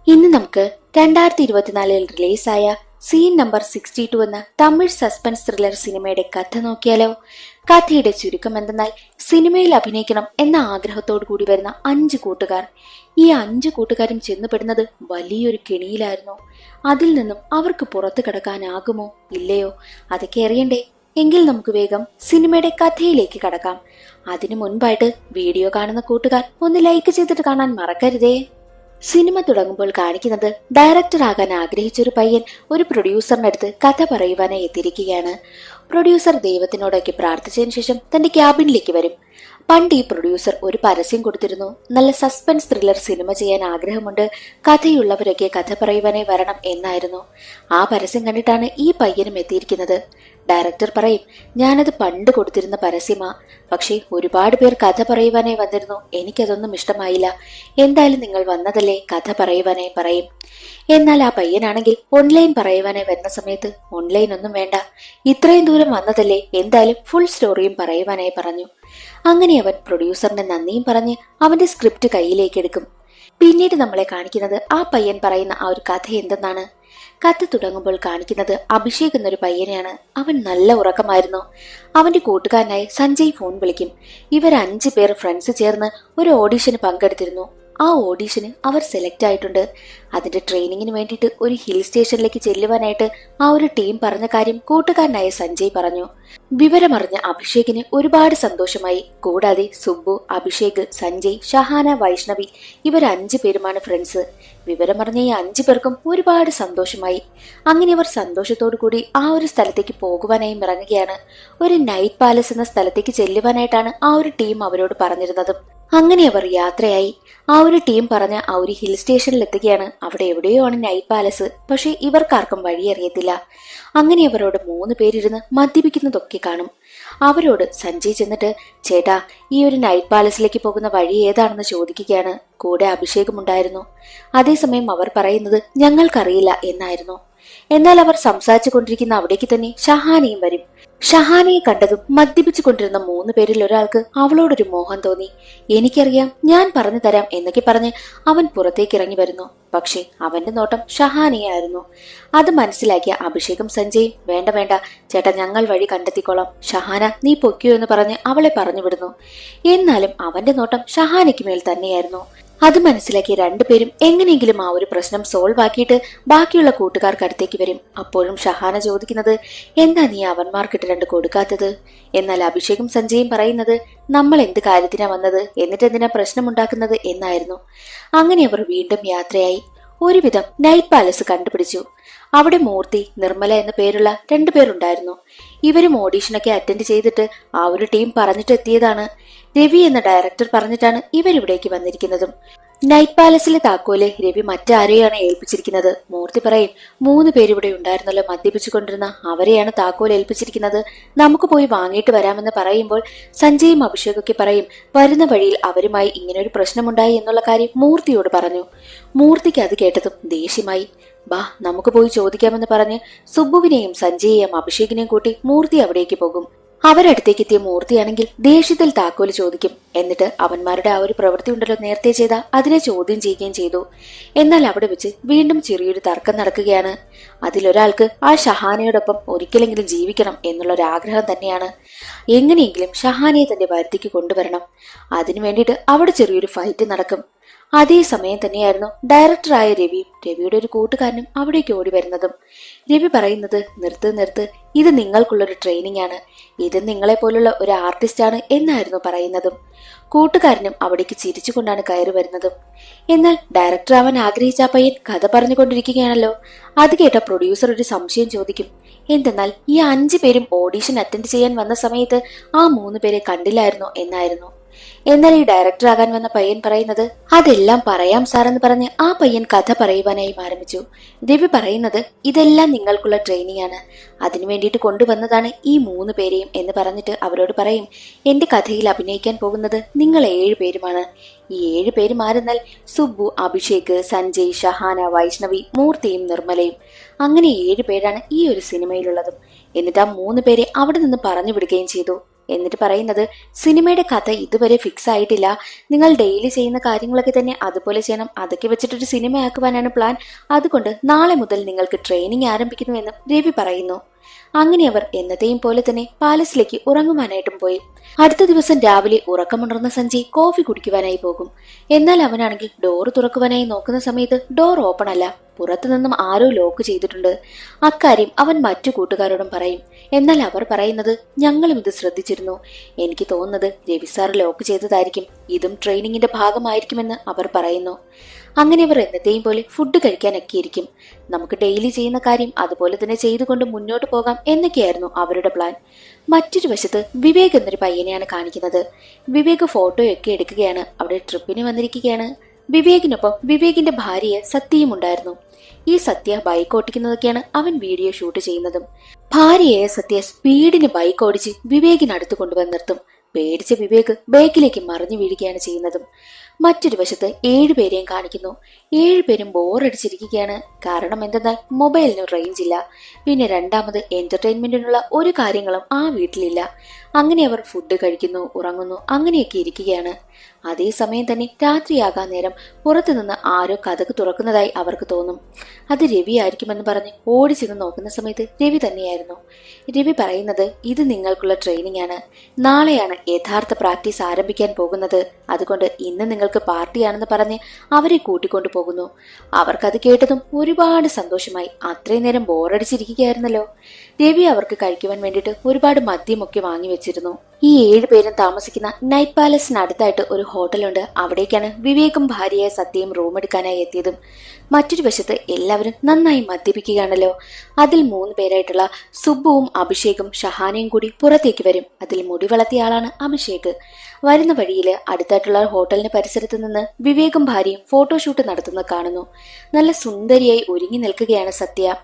ഇന്ന് നമുക്ക് 2024 റിലീസായ സീൻ നമ്പർ 62 എന്ന തമിഴ് സസ്പെൻസ് ത്രില്ലർ സിനിമയുടെ കഥ നോക്കിയാലോ. കഥയുടെ ചുരുക്കം എന്തെന്നാൽ, സിനിമയിൽ അഭിനയിക്കണം എന്ന ആഗ്രഹത്തോടു കൂടി വരുന്ന 5 കൂട്ടുകാർ. ഈ 5 കൂട്ടുകാരും ചെന്നുപെടുന്നത് വലിയൊരു കെണിയിലായിരുന്നു. അതിൽ നിന്നും അവർക്ക് പുറത്തു കടക്കാനാകുമോ ഇല്ലയോ അതൊക്കെ അറിയണ്ടേ. എങ്കിൽ നമുക്ക് വേഗം സിനിമയുടെ കഥയിലേക്ക് കടക്കാം. അതിനു മുൻപായിട്ട് വീഡിയോ കാണുന്ന കൂട്ടുകാർ ഒന്ന് ലൈക്ക് ചെയ്തിട്ട് കാണാൻ മറക്കരുതേ. സിനിമ തുടങ്ങുമ്പോൾ കാണിക്കുന്നത് ഡയറക്ടർ ആകാൻ ആഗ്രഹിച്ച ഒരു പയ്യൻ ഒരു പ്രൊഡ്യൂസറിന്റെ അടുത്ത് കഥ പറയുവാനായി എത്തിയിരിക്കുകയാണ്. പ്രൊഡ്യൂസർ ദൈവത്തിനോടൊക്കെ പ്രാർത്ഥിച്ചതിനു ശേഷം തന്റെ ക്യാബിനിലേക്ക് വരും. പണ്ട് ഈ പ്രൊഡ്യൂസർ ഒരു പരസ്യം കൊടുത്തിരുന്നു, നല്ല സസ്പെൻസ് ത്രില്ലർ സിനിമ ചെയ്യാൻ ആഗ്രഹമുണ്ട്, കഥയുള്ളവരൊക്കെ കഥ പറയുവാനായി വരണം എന്നായിരുന്നു. ആ പരസ്യം കണ്ടിട്ടാണ് ഈ പയ്യനും എത്തിയിരിക്കുന്നത്. ഡയറക്ടർ പറയും, ഞാനത് പണ്ട് കൊടുത്തിരുന്ന പരസ്യമാ, പക്ഷേ ഒരുപാട് പേർ കഥ പറയുവാനായി വന്നിരുന്നു, എനിക്കതൊന്നും ഇഷ്ടമായില്ല. എന്തായാലും നിങ്ങൾ വന്നതല്ലേ, കഥ പറയുവാനായി പറയും. എന്നാൽ ആ പയ്യനാണെങ്കിൽ ഓൺലൈൻ പറയുവാനായി വരുന്ന സമയത്ത് ഓൺലൈൻ ഒന്നും വേണ്ട, ഇത്രയും ദൂരം വന്നതല്ലേ, എന്തായാലും ഫുൾ സ്റ്റോറിയും പറയുവാനായി പറഞ്ഞു. അങ്ങനെ അവൻ പ്രൊഡ്യൂസറിന്റെ നന്ദിയും പറഞ്ഞ് അവന്റെ സ്ക്രിപ്റ്റ് കയ്യിലേക്ക് എടുക്കും. പിന്നീട് നമ്മളെ കാണിക്കുന്നത് ആ പയ്യൻ പറയുന്ന ആ ഒരു കഥ എന്തെന്നാണ്. കഥ തുടങ്ങുമ്പോൾ കാണിക്കുന്നത് അഭിഷേക് എന്നൊരു പയ്യനെയാണ്. അവൻ നല്ല ഉറക്കമായിരുന്നു. അവന്റെ കൂട്ടുകാരനായി സഞ്ജയ് ഫോൺ വിളിക്കും. ഇവർ 5 പേർ ഫ്രണ്ട്സ് ചേർന്ന് ഒരു ഓഡീഷന് പങ്കെടുത്തിരുന്നു. ആ ഓഡീഷന് അവർ സെലക്ട് ആയിട്ടുണ്ട്. അതിന്റെ ട്രെയിനിങ്ങിന് വേണ്ടിയിട്ട് ഒരു ഹിൽ സ്റ്റേഷനിലേക്ക് ചെല്ലുവാനായിട്ട് ആ ഒരു ടീം പറഞ്ഞ കാര്യം കൂട്ടുകാരനായ സഞ്ജയ് പറഞ്ഞു. വിവരമറിഞ്ഞ അഭിഷേകിന് ഒരുപാട് സന്തോഷമായി. കൂടാതെ സുബ്ബു, അഭിഷേക്, സഞ്ജയ്, ഷഹാന, വൈഷ്ണവി ഇവർ 5 പേരുമാണ് ഫ്രണ്ട്സ്. വിവരമറിഞ്ഞ ഈ 5 പേർക്കും ഒരുപാട് സന്തോഷമായി. അങ്ങനെ അവർ സന്തോഷത്തോടു കൂടി ആ ഒരു സ്ഥലത്തേക്ക് പോകുവാനായി ഇറങ്ങുകയാണ്. ഒരു നൈറ്റ് പാലസ് എന്ന സ്ഥലത്തേക്ക് ചെല്ലുവാനായിട്ടാണ് ആ ഒരു ടീം അവരോട് പറഞ്ഞിരുന്നത്. അങ്ങനെ അവർ യാത്രയായി. ആ ഒരു ടീം പറഞ്ഞ ആ ഒരു ഹിൽ സ്റ്റേഷനിൽ എത്തുകയാണ്. അവിടെ എവിടെയോ ആണ് നൈറ്റ് പാലസ്, പക്ഷെ ഇവർക്കാർക്കും വഴിയറിയത്തില്ല. അങ്ങനെ അവരോട് 3 പേരിരുന്ന് മദ്യപിക്കുന്നതൊക്കെ കാണും. അവരോട് സഞ്ജയ് ചെന്നിട്ട്, ചേട്ടാ, ഈ ഒരു നൈറ്റ് പാലസിലേക്ക് പോകുന്ന വഴി ഏതാണെന്ന് ചോദിക്കുകയാണ്. കൂടെ അഭിഷേകം ഉണ്ടായിരുന്നു. അതേസമയം അവർ പറയുന്നത് ഞങ്ങൾക്കറിയില്ല എന്നായിരുന്നു. എന്നാൽ അവർ സംസാരിച്ചു കൊണ്ടിരിക്കുന്ന അവിടേക്ക് തന്നെ ഷഹാനയും വരും. ഷഹാനയെ കണ്ടതും മദ്യപിച്ചു കൊണ്ടിരുന്ന 3 പേരിൽ ഒരാൾക്ക് അവളോടൊരു മോഹം തോന്നി. എനിക്കറിയാം, ഞാൻ പറഞ്ഞു തരാം എന്നൊക്കെ പറഞ്ഞ് അവൻ പുറത്തേക്ക് ഇറങ്ങി വരുന്നു. പക്ഷെ അവന്റെ നോട്ടം ഷഹാനയായിരുന്നു. അത് മനസ്സിലാക്കിയ അഭിഷേകും സഞ്ജയും, വേണ്ട വേണ്ട ചേട്ടാ, ഞങ്ങൾ വഴി കണ്ടെത്തിക്കോളാം, ഷഹാന നീ പൊക്കിയോ എന്ന് പറഞ്ഞ് അവളെ പറഞ്ഞു വിടുന്നു. എന്നാലും അവന്റെ നോട്ടം ഷഹാനയ്ക്ക് മേൽ തന്നെയായിരുന്നു. അത് മനസ്സിലാക്കിയ 2 പേരും എങ്ങനെയെങ്കിലും ആ ഒരു പ്രശ്നം സോൾവ് ആക്കിയിട്ട് ബാക്കിയുള്ള കൂട്ടുകാർക്ക് അടുത്തേക്ക് വരും. അപ്പോഴും ഷഹാന ചോദിക്കുന്നത്, എന്താ നീ അവന്മാർക്കിട്ട് 2 കൊടുക്കാത്തത്? എന്നാൽ അഭിഷേകും സഞ്ജയും പറയുന്നത്, നമ്മൾ എന്ത് കാര്യത്തിനാ വന്നത്, എന്നിട്ട് എന്തിനാ പ്രശ്നമുണ്ടാക്കുന്നത് എന്നായിരുന്നു. അങ്ങനെ അവർ വീണ്ടും യാത്രയായി. ഒരുവിധം നൈറ്റ് പാലസ് കണ്ടുപിടിച്ചു. അവിടെ മൂർത്തി, നിർമ്മല എന്ന പേരുള്ള 2 പേരുണ്ടായിരുന്നു. ഇവരും ഓഡീഷനൊക്കെ അറ്റൻഡ് ചെയ്തിട്ട് ആ ഒരു ടീം പറഞ്ഞിട്ട് എത്തിയതാണ്. രവി എന്ന ഡയറക്ടർ പറഞ്ഞിട്ടാണ് ഇവരിവിടേക്ക് വന്നിരിക്കുന്നതും. നൈറ്റ് പാലസിലെ താക്കോല് രവി മറ്റാരെയാണ് ഏൽപ്പിച്ചിരിക്കുന്നത്. മൂർത്തി പറയും, 3 പേരിവിടെ ഉണ്ടായിരുന്നല്ലോ മദ്യപിച്ചുകൊണ്ടിരുന്ന, അവരെയാണ് താക്കോൽ ഏൽപ്പിച്ചിരിക്കുന്നത്, നമുക്ക് പോയി വാങ്ങിയിട്ട് വരാമെന്ന് പറയുമ്പോൾ സഞ്ജയും അഭിഷേകൊക്കെ പറയും, വരുന്ന വഴിയിൽ അവരുമായി ഇങ്ങനൊരു പ്രശ്നമുണ്ടായി എന്നുള്ള കാര്യം മൂർത്തിയോട് പറഞ്ഞു. മൂർത്തിക്ക് അത് കേട്ടതും ദേഷ്യമായി. ബാ നമുക്ക് പോയി ചോദിക്കാമെന്ന് പറഞ്ഞ് സുബ്ബുവിനെയും സഞ്ജയെയും അഭിഷേകിനെയും കൂട്ടി മൂർത്തി അവിടേക്ക് പോകും. അവരടുത്തേക്ക് എത്തിയ മൂർത്തിയാണെങ്കിൽ ദേഷ്യത്തിൽ താക്കോല് ചോദിക്കും. എന്നിട്ട് അവന്മാരുടെ ആ ഒരു പ്രവൃത്തി ഉണ്ടല്ലോ നേരത്തെ ചെയ്ത, അതിനെ ചോദ്യം ചെയ്യുകയും ചെയ്തു. എന്നാൽ അവിടെ വെച്ച് വീണ്ടും ചെറിയൊരു തർക്കം നടക്കുകയാണ്. അതിലൊരാൾക്ക് ആ ഷഹാനയോടൊപ്പം ഒരിക്കലെങ്കിലും ജീവിക്കണം എന്നുള്ളൊരാഗ്രഹം തന്നെയാണ്. എങ്ങനെയെങ്കിലും ഷഹാനയെ തന്റെ വരുത്തിക്ക് കൊണ്ടുവരണം. അതിനു വേണ്ടിയിട്ട് അവിടെ ചെറിയൊരു ഫൈറ്റ് നടക്കും. അതേ സമയം തന്നെയായിരുന്നു ഡയറക്ടറായ രവിയുടെ ഒരു കൂട്ടുകാരനും അവിടേക്ക് ഓടി വരുന്നതും. രവി പറയുന്നത്, നിർത്ത്, ഇത് നിങ്ങൾക്കുള്ളൊരു ട്രെയിനിങ് ആണ്, ഇത് നിങ്ങളെ പോലുള്ള ഒരു ആർട്ടിസ്റ്റ് ആണ് എന്നായിരുന്നു പറയുന്നതും. കൂട്ടുകാരനും അവിടേക്ക് ചിരിച്ചുകൊണ്ടാണ് കയറി വരുന്നതും. എന്നാൽ ഡയറക്ടർ ആവാൻ ആഗ്രഹിച്ച ആ പയ്യൻ കഥ പറഞ്ഞുകൊണ്ടിരിക്കുകയാണല്ലോ. അത് കേട്ട പ്രൊഡ്യൂസർ ഒരു സംശയം ചോദിക്കും. എന്തെന്നാൽ ഈ 5 പേരും ഓഡീഷൻ അറ്റൻഡ് ചെയ്യാൻ വന്ന സമയത്ത് ആ 3 പേരെ കണ്ടില്ലായിരുന്നോ എന്നായിരുന്നു. എന്നാൽ ഈ ഡയറക്ടർ ആകാൻ വന്ന പയ്യൻ പറയുന്നത്, അതെല്ലാം പറയാം സാറെന്ന് പറഞ്ഞ് ആ പയ്യൻ കഥ പറയുവാനായി ആരംഭിച്ചു. രവി പറയുന്നത്, ഇതെല്ലാം നിങ്ങൾക്കുള്ള ട്രെയിനിങ് ആണ്, അതിനു വേണ്ടിയിട്ട് കൊണ്ടുവന്നതാണ് ഈ 3 പേരെയും എന്ന് പറഞ്ഞിട്ട് അവരോട് പറയും, എന്റെ കഥയിൽ അഭിനയിക്കാൻ പോകുന്നത് നിങ്ങൾ 7 പേരുമാണ്. ഈ 7 പേരും ആരെന്നാൽ സുബ്ബു, അഭിഷേക്, സഞ്ജയ്, ഷഹാന, വൈഷ്ണവി, മൂർത്തിയും നിർമ്മലയും. അങ്ങനെ 7 പേരാണ് ഈ ഒരു സിനിമയിലുള്ളതും. എന്നിട്ട് ആ 3 പേരെ അവിടെ നിന്ന് പറഞ്ഞു വിടുകയും ചെയ്തു. എന്നിട്ട് പറയുന്നത്, സിനിമയുടെ കഥ ഇതുവരെ ഫിക്സ് ആയിട്ടില്ല, നിങ്ങൾ ഡെയിലി ചെയ്യുന്ന കാര്യങ്ങളൊക്കെ തന്നെ അതുപോലെ ചെയ്യണം, അതൊക്കെ വെച്ചിട്ടൊരു സിനിമയാക്കുവാനാണ് പ്ലാൻ, അതുകൊണ്ട് നാളെ മുതൽ നിങ്ങൾക്ക് ട്രെയിനിങ് ആരംഭിക്കുന്നുവെന്നും രവി പറയുന്നു. അങ്ങനെ അവർ എന്നത്തെയും പോലെ തന്നെ പാലസിലേക്ക് ഉറങ്ങുവാനായിട്ടും പോയി. അടുത്ത ദിവസം രാവിലെ ഉറക്കമുണർന്ന സഞ്ജയ് കോഫി കുടിക്കുവാനായി പോകും. എന്നാൽ അവനാണെങ്കിൽ ഡോർ തുറക്കുവാനായി നോക്കുന്ന സമയത്ത് ഡോർ ഓപ്പൺ അല്ല, പുറത്തുനിന്നും ആരോ ലോക്ക് ചെയ്തിട്ടുണ്ട്. അക്കാര്യം അവൻ മറ്റു കൂട്ടുകാരോടും പറയും. എന്നാൽ അവർ പറയുന്നത്, ഞങ്ങളും ഇത് ശ്രദ്ധിച്ചിരുന്നു, എനിക്ക് തോന്നുന്നത് രവി സാർ ലോക്ക് ചെയ്തതായിരിക്കും, ഇതും ട്രെയിനിങ്ങിന്റെ ഭാഗമായിരിക്കുമെന്ന് അവർ പറയുന്നു. അങ്ങനെ അവർ എന്നത്തെയും പോലെ ഫുഡ് കഴിക്കാനൊക്കെ ഇരിക്കും. നമുക്ക് ഡെയിലി ചെയ്യുന്ന കാര്യം അതുപോലെ തന്നെ ചെയ്തുകൊണ്ട് മുന്നോട്ട് പോകാം എന്നൊക്കെയായിരുന്നു അവരുടെ പ്ലാൻ. മറ്റൊരു വശത്ത് വിവേക് എന്നൊരു പയ്യനെയാണ് കാണിക്കുന്നത്. വിവേക് ഫോട്ടോയൊക്കെ എടുക്കുകയാണ്, അവിടെ ട്രിപ്പിന് വന്നിരിക്കുകയാണ്. വിവേകിനൊപ്പം വിവേകിന്റെ ഭാര്യയെ സത്യയും ഉണ്ടായിരുന്നു. ഈ സത്യ ബൈക്ക് ഓടിക്കുന്നതൊക്കെയാണ് അവൻ വീഡിയോ ഷൂട്ട് ചെയ്യുന്നതും. ഭാര്യയെ സത്യ സ്പീഡിന് ബൈക്ക് ഓടിച്ച് വിവേകിനടുത്ത് കൊണ്ടുവന്ന് നിർത്തും. പേടിച്ച വിവേക് ബേക്കിലേക്ക് മറിഞ്ഞു വീഴുകയാണ് ചെയ്യുന്നതും. മറ്റൊരു വശത്ത് 7 പേരെയും കാണിക്കുന്നു. 7 പേരും ബോറടിച്ചിരിക്കുകയാണ്. കാരണം എന്തെന്നാൽ മൊബൈലിന് റേഞ്ച് ഇല്ല, പിന്നെ രണ്ടാമത് എന്റർടൈൻമെന്റിനുള്ള ഒരു കാര്യങ്ങളും ആ വീട്ടിലില്ല. അങ്ങനെ അവർ ഫുഡ് കഴിക്കുന്നു, ഉറങ്ങുന്നു, അങ്ങനെയൊക്കെ ഇരിക്കുകയാണ്. അതേസമയം തന്നെ രാത്രിയാകാൻ നേരം പുറത്തുനിന്ന് ആരോ കതക് തുറക്കുന്നതായി അവർക്ക് തോന്നും. അത് രവി ആയിരിക്കുമെന്ന് പറഞ്ഞ് ഓടിച്ചെന്ന് നോക്കുന്ന സമയത്ത് രവി തന്നെയായിരുന്നു. രവി പറയുന്നത്, ഇത് നിങ്ങൾക്കുള്ള ട്രെയിനിങ് ആണ്, നാളെയാണ് യഥാർത്ഥ പ്രാക്ടീസ് ആരംഭിക്കാൻ പോകുന്നത്, അതുകൊണ്ട് ഇന്ന് നിങ്ങൾക്ക് പാർട്ടിയാണെന്ന് പറഞ്ഞ് അവരെ കൂട്ടിക്കൊണ്ടു പോകുന്നു. അവർക്കത് കേട്ടതും ഒരുപാട് സന്തോഷമായി. അത്രയും നേരം ബോറടിച്ചിരിക്കുകയായിരുന്നല്ലോ. രവി അവർക്ക് കഴിക്കുവാൻ വേണ്ടിയിട്ട് ഒരുപാട് മദ്യമൊക്കെ വാങ്ങി വെച്ചിരുന്നു. ഈ 7 പേരും താമസിക്കുന്ന നൈറ്റ് പാലസിനടുത്തായിട്ട് ഒരു ഹോട്ടലുണ്ട്. അവിടേക്കാണ് വിവേകും ഭാര്യയെ സത്യയും റൂം എടുക്കാനായി എത്തിയതും. മറ്റൊരു വശത്ത് എല്ലാവരും നന്നായി മദ്യപിക്കുകയാണല്ലോ. അതിൽ 3 പേരായിട്ടുള്ള സുബ്ബുവും അഭിഷേകും ഷഹാനയും കൂടി പുറത്തേക്ക് വരും. അതിൽ മുടി വളർത്തിയ ആളാണ് അഭിഷേക്. വരുന്ന വഴിയിൽ അടുത്തായിട്ടുള്ള ഹോട്ടലിന് പരിസരത്ത് നിന്ന് വിവേകും ഭാര്യയും ഫോട്ടോഷൂട്ട് നടത്തുന്നത് കാണുന്നു. നല്ല സുന്ദരിയായി ഒരുങ്ങി നിൽക്കുകയാണ് സത്യ.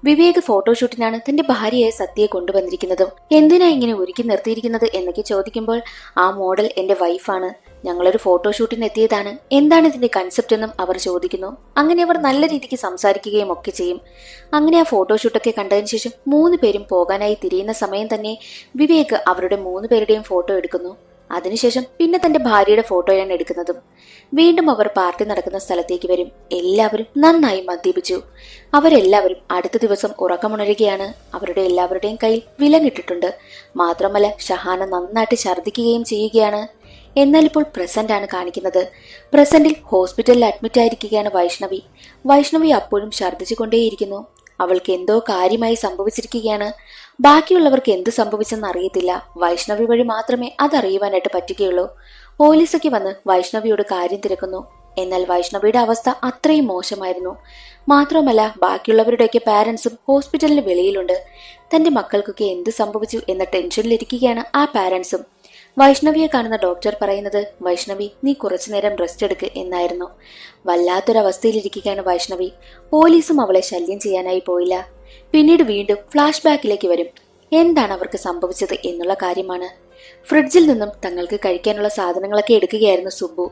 വിവേക് ഫോട്ടോഷൂട്ടിനാണ് തന്റെ ഭാര്യയെ സത്യയെ കൊണ്ടുവന്നിരിക്കുന്നതും. എന്തിനാ ഇങ്ങനെ ഒരുക്കി നിർത്തിയിരിക്കുന്നത് എന്നൊക്കെ ചോദിക്കുമ്പോൾ, ആ മോഡൽ എന്റെ വൈഫാണ്, ഞങ്ങളൊരു ഫോട്ടോഷൂട്ടിന് എത്തിയതാണ്, എന്താണ് ഇതിന്റെ കൺസെപ്റ്റ് എന്നും അവർ ചോദിക്കുന്നു. അങ്ങനെ അവർ നല്ല രീതിക്ക് സംസാരിക്കുകയും ഒക്കെ ചെയ്യും. അങ്ങനെ ആ ഫോട്ടോഷൂട്ടൊക്കെ കണ്ടതിന് ശേഷം 3 പേരും പോകാനായി തിരിയുന്ന സമയം തന്നെ വിവേക് അവരുടെ 3 പേരുടെയും ഫോട്ടോ എടുക്കുന്നു. അതിനുശേഷം പിന്നെ തന്റെ ഭാര്യയുടെ ഫോട്ടോയാണ് എടുക്കുന്നതും. വീണ്ടും അവർ പാർട്ടി നടക്കുന്ന സ്ഥലത്തേക്ക് വരും. എല്ലാവരും നന്നായി മദ്യപിച്ചു. അവരെല്ലാവരും അടുത്ത ദിവസം ഉറക്കമുണരുകയാണ്. അവരുടെ എല്ലാവരുടെയും കയ്യിൽ വിലങ്ങിട്ടിട്ടുണ്ട്. മാത്രമല്ല ഷഹാന നന്നായിട്ട് ഛർദ്ദിക്കുകയും ചെയ്യുകയാണ്. എന്നാൽ ഇപ്പോൾ പ്രസന്റ് ആണ് കാണിക്കുന്നത്. പ്രസന്റിൽ ഹോസ്പിറ്റലിൽ അഡ്മിറ്റ് ആയിരിക്കുകയാണ് വൈഷ്ണവി. വൈഷ്ണവി അപ്പോഴും ഛർദ്ദിച്ചുകൊണ്ടേയിരിക്കുന്നു. അവൾക്ക് എന്തോ കാര്യമായി സംഭവിച്ചിരിക്കുകയാണ്. ബാക്കിയുള്ളവർക്ക് എന്ത് സംഭവിച്ചെന്ന് അറിയത്തില്ല. വൈഷ്ണവി വഴി മാത്രമേ അതറിയുവാനായിട്ട് പറ്റുകയുള്ളൂ. പോലീസൊക്കെ വന്ന് വൈഷ്ണവിയോട് കാര്യം തിരക്കുന്നു. എന്നാൽ വൈഷ്ണവിയുടെ അവസ്ഥ അത്രയും മോശമായിരുന്നു. മാത്രമല്ല ബാക്കിയുള്ളവരുടെയൊക്കെ പാരന്റ്സും ഹോസ്പിറ്റലിന് വെളിയിലുണ്ട്. തന്റെ മക്കൾക്കൊക്കെ എന്ത് സംഭവിച്ചു എന്ന ടെൻഷനിലിരിക്കുകയാണ് ആ പാരന്റ്സും. വൈഷ്ണവിയെ കാണുന്ന ഡോക്ടർ പറയുന്നത്, വൈഷ്ണവി നീ കുറച്ചുനേരം റെസ്റ്റ് എടുക്ക് എന്നായിരുന്നു. വല്ലാത്തൊരവസ്ഥയിലിരിക്കുകയാണ് വൈഷ്ണവി. പോലീസും അവളെ ശല്യം ചെയ്യാനായി പോയില്ല. പിന്നീട് വീണ്ടും ഫ്ലാഷ് ബാക്കിലേക്ക് വരും. എന്താണ് അവർക്ക് സംഭവിച്ചത് എന്നുള്ള കാര്യമാണ്. ഫ്രിഡ്ജിൽ നിന്നും തങ്ങൾക്ക് കഴിക്കാനുള്ള സാധനങ്ങളൊക്കെ എടുക്കുകയായിരുന്നു സുബ്ബു.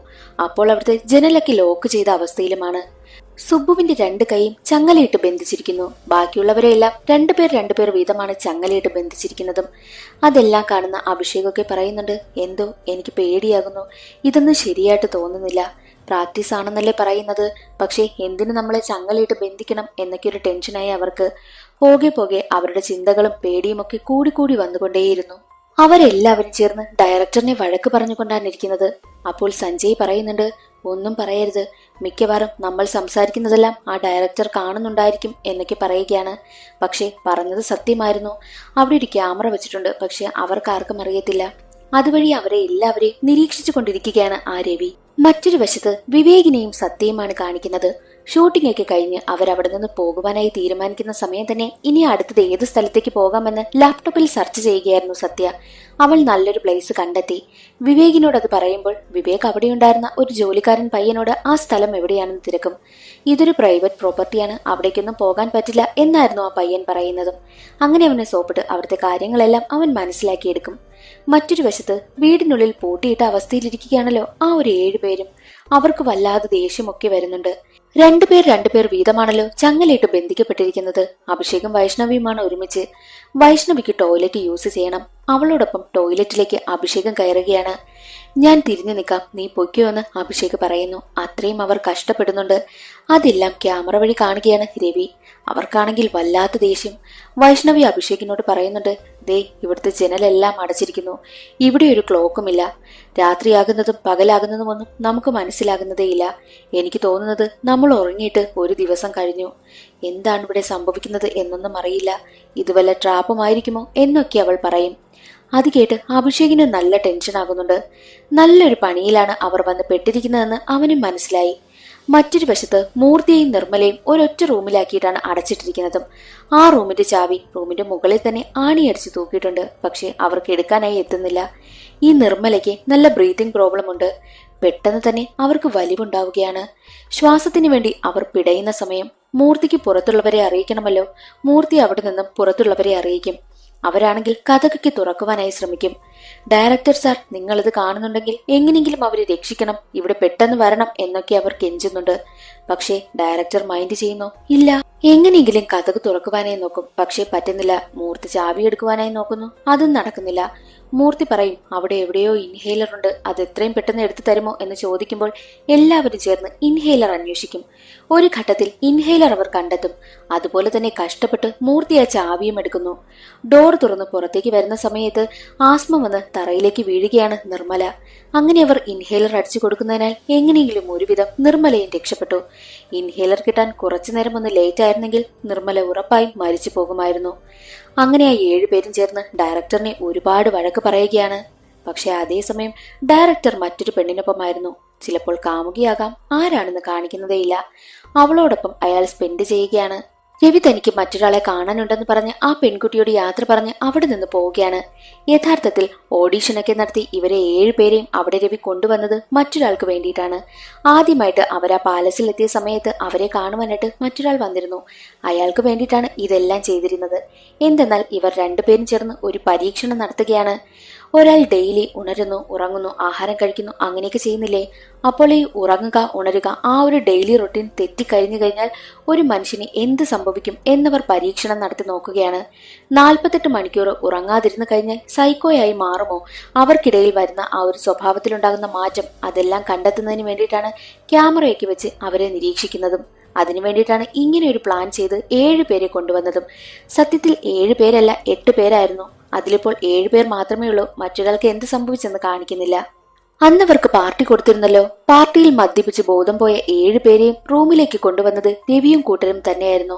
അപ്പോൾ അവിടുത്തെ ജനലൊക്കെ ലോക്ക് ചെയ്ത അവസ്ഥയിലുമാണ്. സുബ്ബുവിന്റെ 2 കൈയും ചങ്ങലയിട്ട് ബന്ധിച്ചിരിക്കുന്നു. ബാക്കിയുള്ളവരെല്ലാം 2 പേർ വീതമാണ് ചങ്ങലയിട്ട് ബന്ധിച്ചിരിക്കുന്നതും. അതെല്ലാം കാണുന്ന അഭിഷേകൊക്കെ പറയുന്നുണ്ട്, എന്തോ എനിക്ക് പേടിയാകുന്നു, ഇതൊന്നും ശരിയായിട്ട് തോന്നുന്നില്ല. പ്രാക്ടീസ് ആണെന്നല്ലേ പറയുന്നത്, പക്ഷേ എന്തിനു നമ്മളെ ചങ്ങലയിട്ട് ബന്ധിക്കണം എന്നൊക്കെ ഒരു ടെൻഷനായി അവർക്ക്. പോകെ പോകെ അവരുടെ ചിന്തകളും പേടിയും ഒക്കെ കൂടിക്കൂടി വന്നുകൊണ്ടേയിരുന്നു. അവരെല്ലാവരും ചേർന്ന് ഡയറക്ടറിനെ വഴക്ക് പറഞ്ഞുകൊണ്ടാണ് ഇരിക്കുന്നത്. അപ്പോൾ സഞ്ജയ് പറയുന്നുണ്ട്, ഒന്നും പറയരുത്, മിക്കവാറും നമ്മൾ സംസാരിക്കുന്നതെല്ലാം ആ ഡയറക്ടർ കാണുന്നുണ്ടായിരിക്കും എന്നൊക്കെ പറയുകയാണ്. പക്ഷെ പറഞ്ഞത് സത്യമായിരുന്നു. അവിടെ ഒരു ക്യാമറ വെച്ചിട്ടുണ്ട്, പക്ഷെ അവർക്കാർക്കും അറിയത്തില്ല. അതുവഴി അവരെ എല്ലാവരെയും നിരീക്ഷിച്ചു കൊണ്ടിരിക്കുകയാണ് ആ രവി. മറ്റൊരു വശത്ത് വിവേകിനെയും സത്യയുമാണ് കാണിക്കുന്നത്. ഷൂട്ടിംഗ് ഒക്കെ കഴിഞ്ഞ് അവരവിടെ നിന്ന് പോകുവാനായി തീരുമാനിക്കുന്ന സമയം തന്നെ ഇനി അടുത്തത് ഏത് സ്ഥലത്തേക്ക് പോകാമെന്ന് ലാപ്ടോപ്പിൽ സെർച്ച് ചെയ്യുകയായിരുന്നു സത്യ. അവൾ നല്ലൊരു പ്ലേസ് കണ്ടെത്തി. വിവേകിനോട് അത് പറയുമ്പോൾ വിവേക് അവിടെയുണ്ടായിരുന്ന ഒരു ജോലിക്കാരൻ പയ്യനോട് ആ സ്ഥലം എവിടെയാണെന്ന് തിരക്കും. ഇതൊരു പ്രൈവറ്റ് പ്രോപ്പർട്ടിയാണ്, അവിടേക്കൊന്നും പോകാൻ പറ്റില്ല എന്നായിരുന്നു ആ പയ്യൻ പറയുന്നതും. അങ്ങനെ അവനെ സോപ്പിട്ട് അവിടുത്തെ കാര്യങ്ങളെല്ലാം അവൻ മനസ്സിലാക്കിയെടുക്കും. മറ്റൊരു വശത്ത് വീടിനുള്ളിൽ പൂട്ടിയിട്ട അവസ്ഥയിലിരിക്കുകയാണല്ലോ ആ ഒരു 7 പേരും. അവർക്ക് വല്ലാതെ ദേഷ്യമൊക്കെ വരുന്നുണ്ട്. രണ്ടുപേർ വീതമാണല്ലോ ചങ്ങലയിട്ട് ബന്ധിക്കപ്പെട്ടിരിക്കുന്നത്. അഭിഷേകും വൈഷ്ണവിയുമാണ് ഒരുമിച്ച്. വൈഷ്ണവിക്ക് ടോയ്ലറ്റ് യൂസ് ചെയ്യണം. അവളോടൊപ്പം ടോയ്ലറ്റിലേക്ക് അഭിഷേകം കയറുകയാണ്. ഞാൻ തിരിഞ്ഞു നിൽക്കാം, നീ പൊയ്ക്കോ എന്ന് അഭിഷേക് പറയുന്നു. അത്രയും അവർ കഷ്ടപ്പെടുന്നുണ്ട്. അതെല്ലാം ക്യാമറ വഴി കാണുകയാണ് രവി. അവർക്കാണെങ്കിൽ വല്ലാത്ത ദേഷ്യം. വൈഷ്ണവി അഭിഷേകിനോട് പറയുന്നുണ്ട്, ദേ ഇവിടുത്തെ ജനലെല്ലാം അടച്ചിരിക്കുന്നു. ഇവിടെ ഒരു ക്ലോക്കുമില്ല. രാത്രിയാകുന്നതും പകലാകുന്നതും ഒന്നും നമുക്ക് മനസ്സിലാകുന്നതേയില്ല. എനിക്ക് തോന്നുന്നത് നമ്മൾ ഉറങ്ങിയിട്ട് ഒരു ദിവസം കഴിഞ്ഞു. എന്താണ് ഇവിടെ സംഭവിക്കുന്നത് എന്നൊന്നും അറിയില്ല. ഇത് വല്ല ട്രാപ്പുമായിരിക്കുമോ എന്നൊക്കെ അവൾ പറയും. അത് കേട്ട് അഭിഷേകിന് നല്ല ടെൻഷൻ ആകുന്നുണ്ട്. നല്ലൊരു പണിയിലാണ് അവർ വന്ന് പെട്ടിരിക്കുന്നതെന്ന് അവനും മനസ്സിലായി. മറ്റൊരു വശത്ത് മൂർത്തിയെയും നിർമ്മലയും ഒരൊറ്റ റൂമിലാക്കിയിട്ടാണ് അടച്ചിട്ടിരിക്കുന്നതും. ആ റൂമിന്റെ ചാവി റൂമിന്റെ മുകളിൽ തന്നെ ആണിയടിച്ച് തൂക്കിയിട്ടുണ്ട്. പക്ഷെ അവർക്ക് എടുക്കാനായി എത്തുന്നില്ല. ഈ നിർമ്മലയ്ക്ക് നല്ല ബ്രീതിങ് പ്രോബ്ലം ഉണ്ട്. പെട്ടെന്ന് തന്നെ അവർക്ക് വലിവുണ്ടാവുകയാണ്. ശ്വാസത്തിന് വേണ്ടി അവർ പിടയുന്ന സമയം മൂർത്തിക്ക് പുറത്തുള്ളവരെ അറിയിക്കണമല്ലോ. മൂർത്തി അവിടെ നിന്നും പുറത്തുള്ളവരെ അറിയിക്കും. അവരാണെങ്കിൽ കഥകൊക്കെ തുറക്കുവാനായി ശ്രമിക്കും. ഡയറക്ടർ സാർ, നിങ്ങളിത് കാണുന്നുണ്ടെങ്കിൽ എങ്ങനെയെങ്കിലും അവരെ രക്ഷിക്കണം, ഇവിടെ പെട്ടെന്ന് വരണം എന്നൊക്കെ അവർ കെഞ്ചുന്നുണ്ട്. പക്ഷേ ഡയറക്ടർ മൈൻഡ് ചെയ്യുന്നോ? ഇല്ല. എങ്ങനെയെങ്കിലും കഥക് തുറക്കുവാനായി നോക്കും. പക്ഷേ പറ്റുന്നില്ല. മൂർത്തി ചാവി എടുക്കുവാനായി നോക്കുന്നു. അതും നടക്കുന്നില്ല. മൂർത്തി പറയും, അവിടെ എവിടെയോ ഇൻഹേലർ ഉണ്ട്, അത് എത്രയും പെട്ടെന്ന് എടുത്തു തരുമോ എന്ന് ചോദിക്കുമ്പോൾ എല്ലാവരും ചേർന്ന് ഇൻഹേലർ അന്വേഷിക്കും. ഒരു ഘട്ടത്തിൽ ഇൻഹേലർ അവർ കണ്ടെത്തും. അതുപോലെ തന്നെ കഷ്ടപ്പെട്ട് മൂർത്തി ആ ചാവിയും എടുക്കുന്നു. ഡോർ തുറന്ന് പുറത്തേക്ക് വരുന്ന സമയത്ത് ആസ്മ വന്ന് തറയിലേക്ക് വീഴുകയാണ് നിർമ്മല. അങ്ങനെ അവർ ഇൻഹേലർ അടിച്ചു കൊടുക്കുന്നതിനാൽ എങ്ങനെയെങ്കിലും ഒരുവിധം നിർമ്മലയും രക്ഷപ്പെട്ടു. ഇൻഹേലർ കിട്ടാൻ കുറച്ചുനേരം ഒന്ന് ലേറ്റ് ആയിരുന്നെങ്കിൽ നിർമ്മല ഉറപ്പായും മരിച്ചു പോകുമായിരുന്നു. അങ്ങനെ ആ 7 പേരും ചേർന്ന് ഡയറക്ടറിനെ ഒരുപാട് വഴക്ക് പറയുകയാണ്. പക്ഷെ അതേസമയം ഡയറക്ടർ മറ്റൊരു പെണ്ണിനൊപ്പമായിരുന്നു. ചിലപ്പോൾ കാമുകിയാകാം, ആരാണെന്ന് കാണിക്കുന്നതേയില്ല. അവളോടൊപ്പം അയാൾ സ്പെൻഡ് ചെയ്യുകയാണ്. രവി തനിക്ക് മറ്റൊരാളെ കാണാനുണ്ടെന്ന് പറഞ്ഞ് ആ പെൺകുട്ടിയോട് യാത്ര പറഞ്ഞ് അവിടെ നിന്ന് പോവുകയാണ്. യഥാർത്ഥത്തിൽ ഓഡീഷനൊക്കെ നടത്തി ഇവരെ 7 പേരെയും അവിടെ രവി കൊണ്ടുവന്നത് മറ്റൊരാൾക്ക് വേണ്ടിയിട്ടാണ്. ആദ്യമായിട്ട് അവർ ആ പാലസിലെത്തിയ സമയത്ത് അവരെ കാണുവാനായിട്ട് മറ്റൊരാൾ വന്നിരുന്നു. അയാൾക്ക് വേണ്ടിയിട്ടാണ് ഇതെല്ലാം ചെയ്തിരുന്നത്. എന്തെന്നാൽ ഇവർ 2 പേരും ചേർന്ന് ഒരു പരീക്ഷണം നടത്തുകയാണ്. ഒരാൾ ഡെയിലി ഉണരുന്നു, ഉറങ്ങുന്നു, ആഹാരം കഴിക്കുന്നു, അങ്ങനെയൊക്കെ ചെയ്യുന്നില്ലേ? അപ്പോൾ ഈ ഉറങ്ങുക, ഉണരുക, ആ ഒരു ഡെയിലി റൊട്ടീൻ തെറ്റിക്കഴിഞ്ഞു കഴിഞ്ഞാൽ ഒരു മനുഷ്യന് എന്ത് സംഭവിക്കും എന്നവർ പരീക്ഷണം നടത്തി നോക്കുകയാണ്. 48 മണിക്കൂർ ഉറങ്ങാതിരുന്നു കഴിഞ്ഞാൽ സൈക്കോയായി മാറുമോ? അവർക്കിടയിൽ വരുന്ന ആ ഒരു സ്വഭാവത്തിലുണ്ടാകുന്ന മാറ്റം, അതെല്ലാം കണ്ടെത്തുന്നതിന് വേണ്ടിയിട്ടാണ് ക്യാമറയൊക്കെ വെച്ച് അവരെ നിരീക്ഷിക്കുന്നതും. അതിനു വേണ്ടിയിട്ടാണ് ഇങ്ങനെ ഒരു പ്ലാൻ ചെയ്ത് 7 പേരെ കൊണ്ടുവന്നതും. സത്യത്തിൽ 7 പേരല്ല 8 പേരായിരുന്നു. അതിലിപ്പോൾ 7 പേർ മാത്രമേ ഉള്ളൂ. മറ്റൊരാൾക്ക് എന്ത് സംഭവിച്ചെന്ന് കാണിക്കുന്നില്ല. അന്നവർക്ക് പാർട്ടി കൊടുത്തിരുന്നല്ലോ. പാർട്ടിയിൽ മദ്യപിച്ച് ബോധം പോയ 7 പേരെയും റൂമിലേക്ക് കൊണ്ടുവന്നത് രവിയും കൂട്ടരും തന്നെയായിരുന്നു.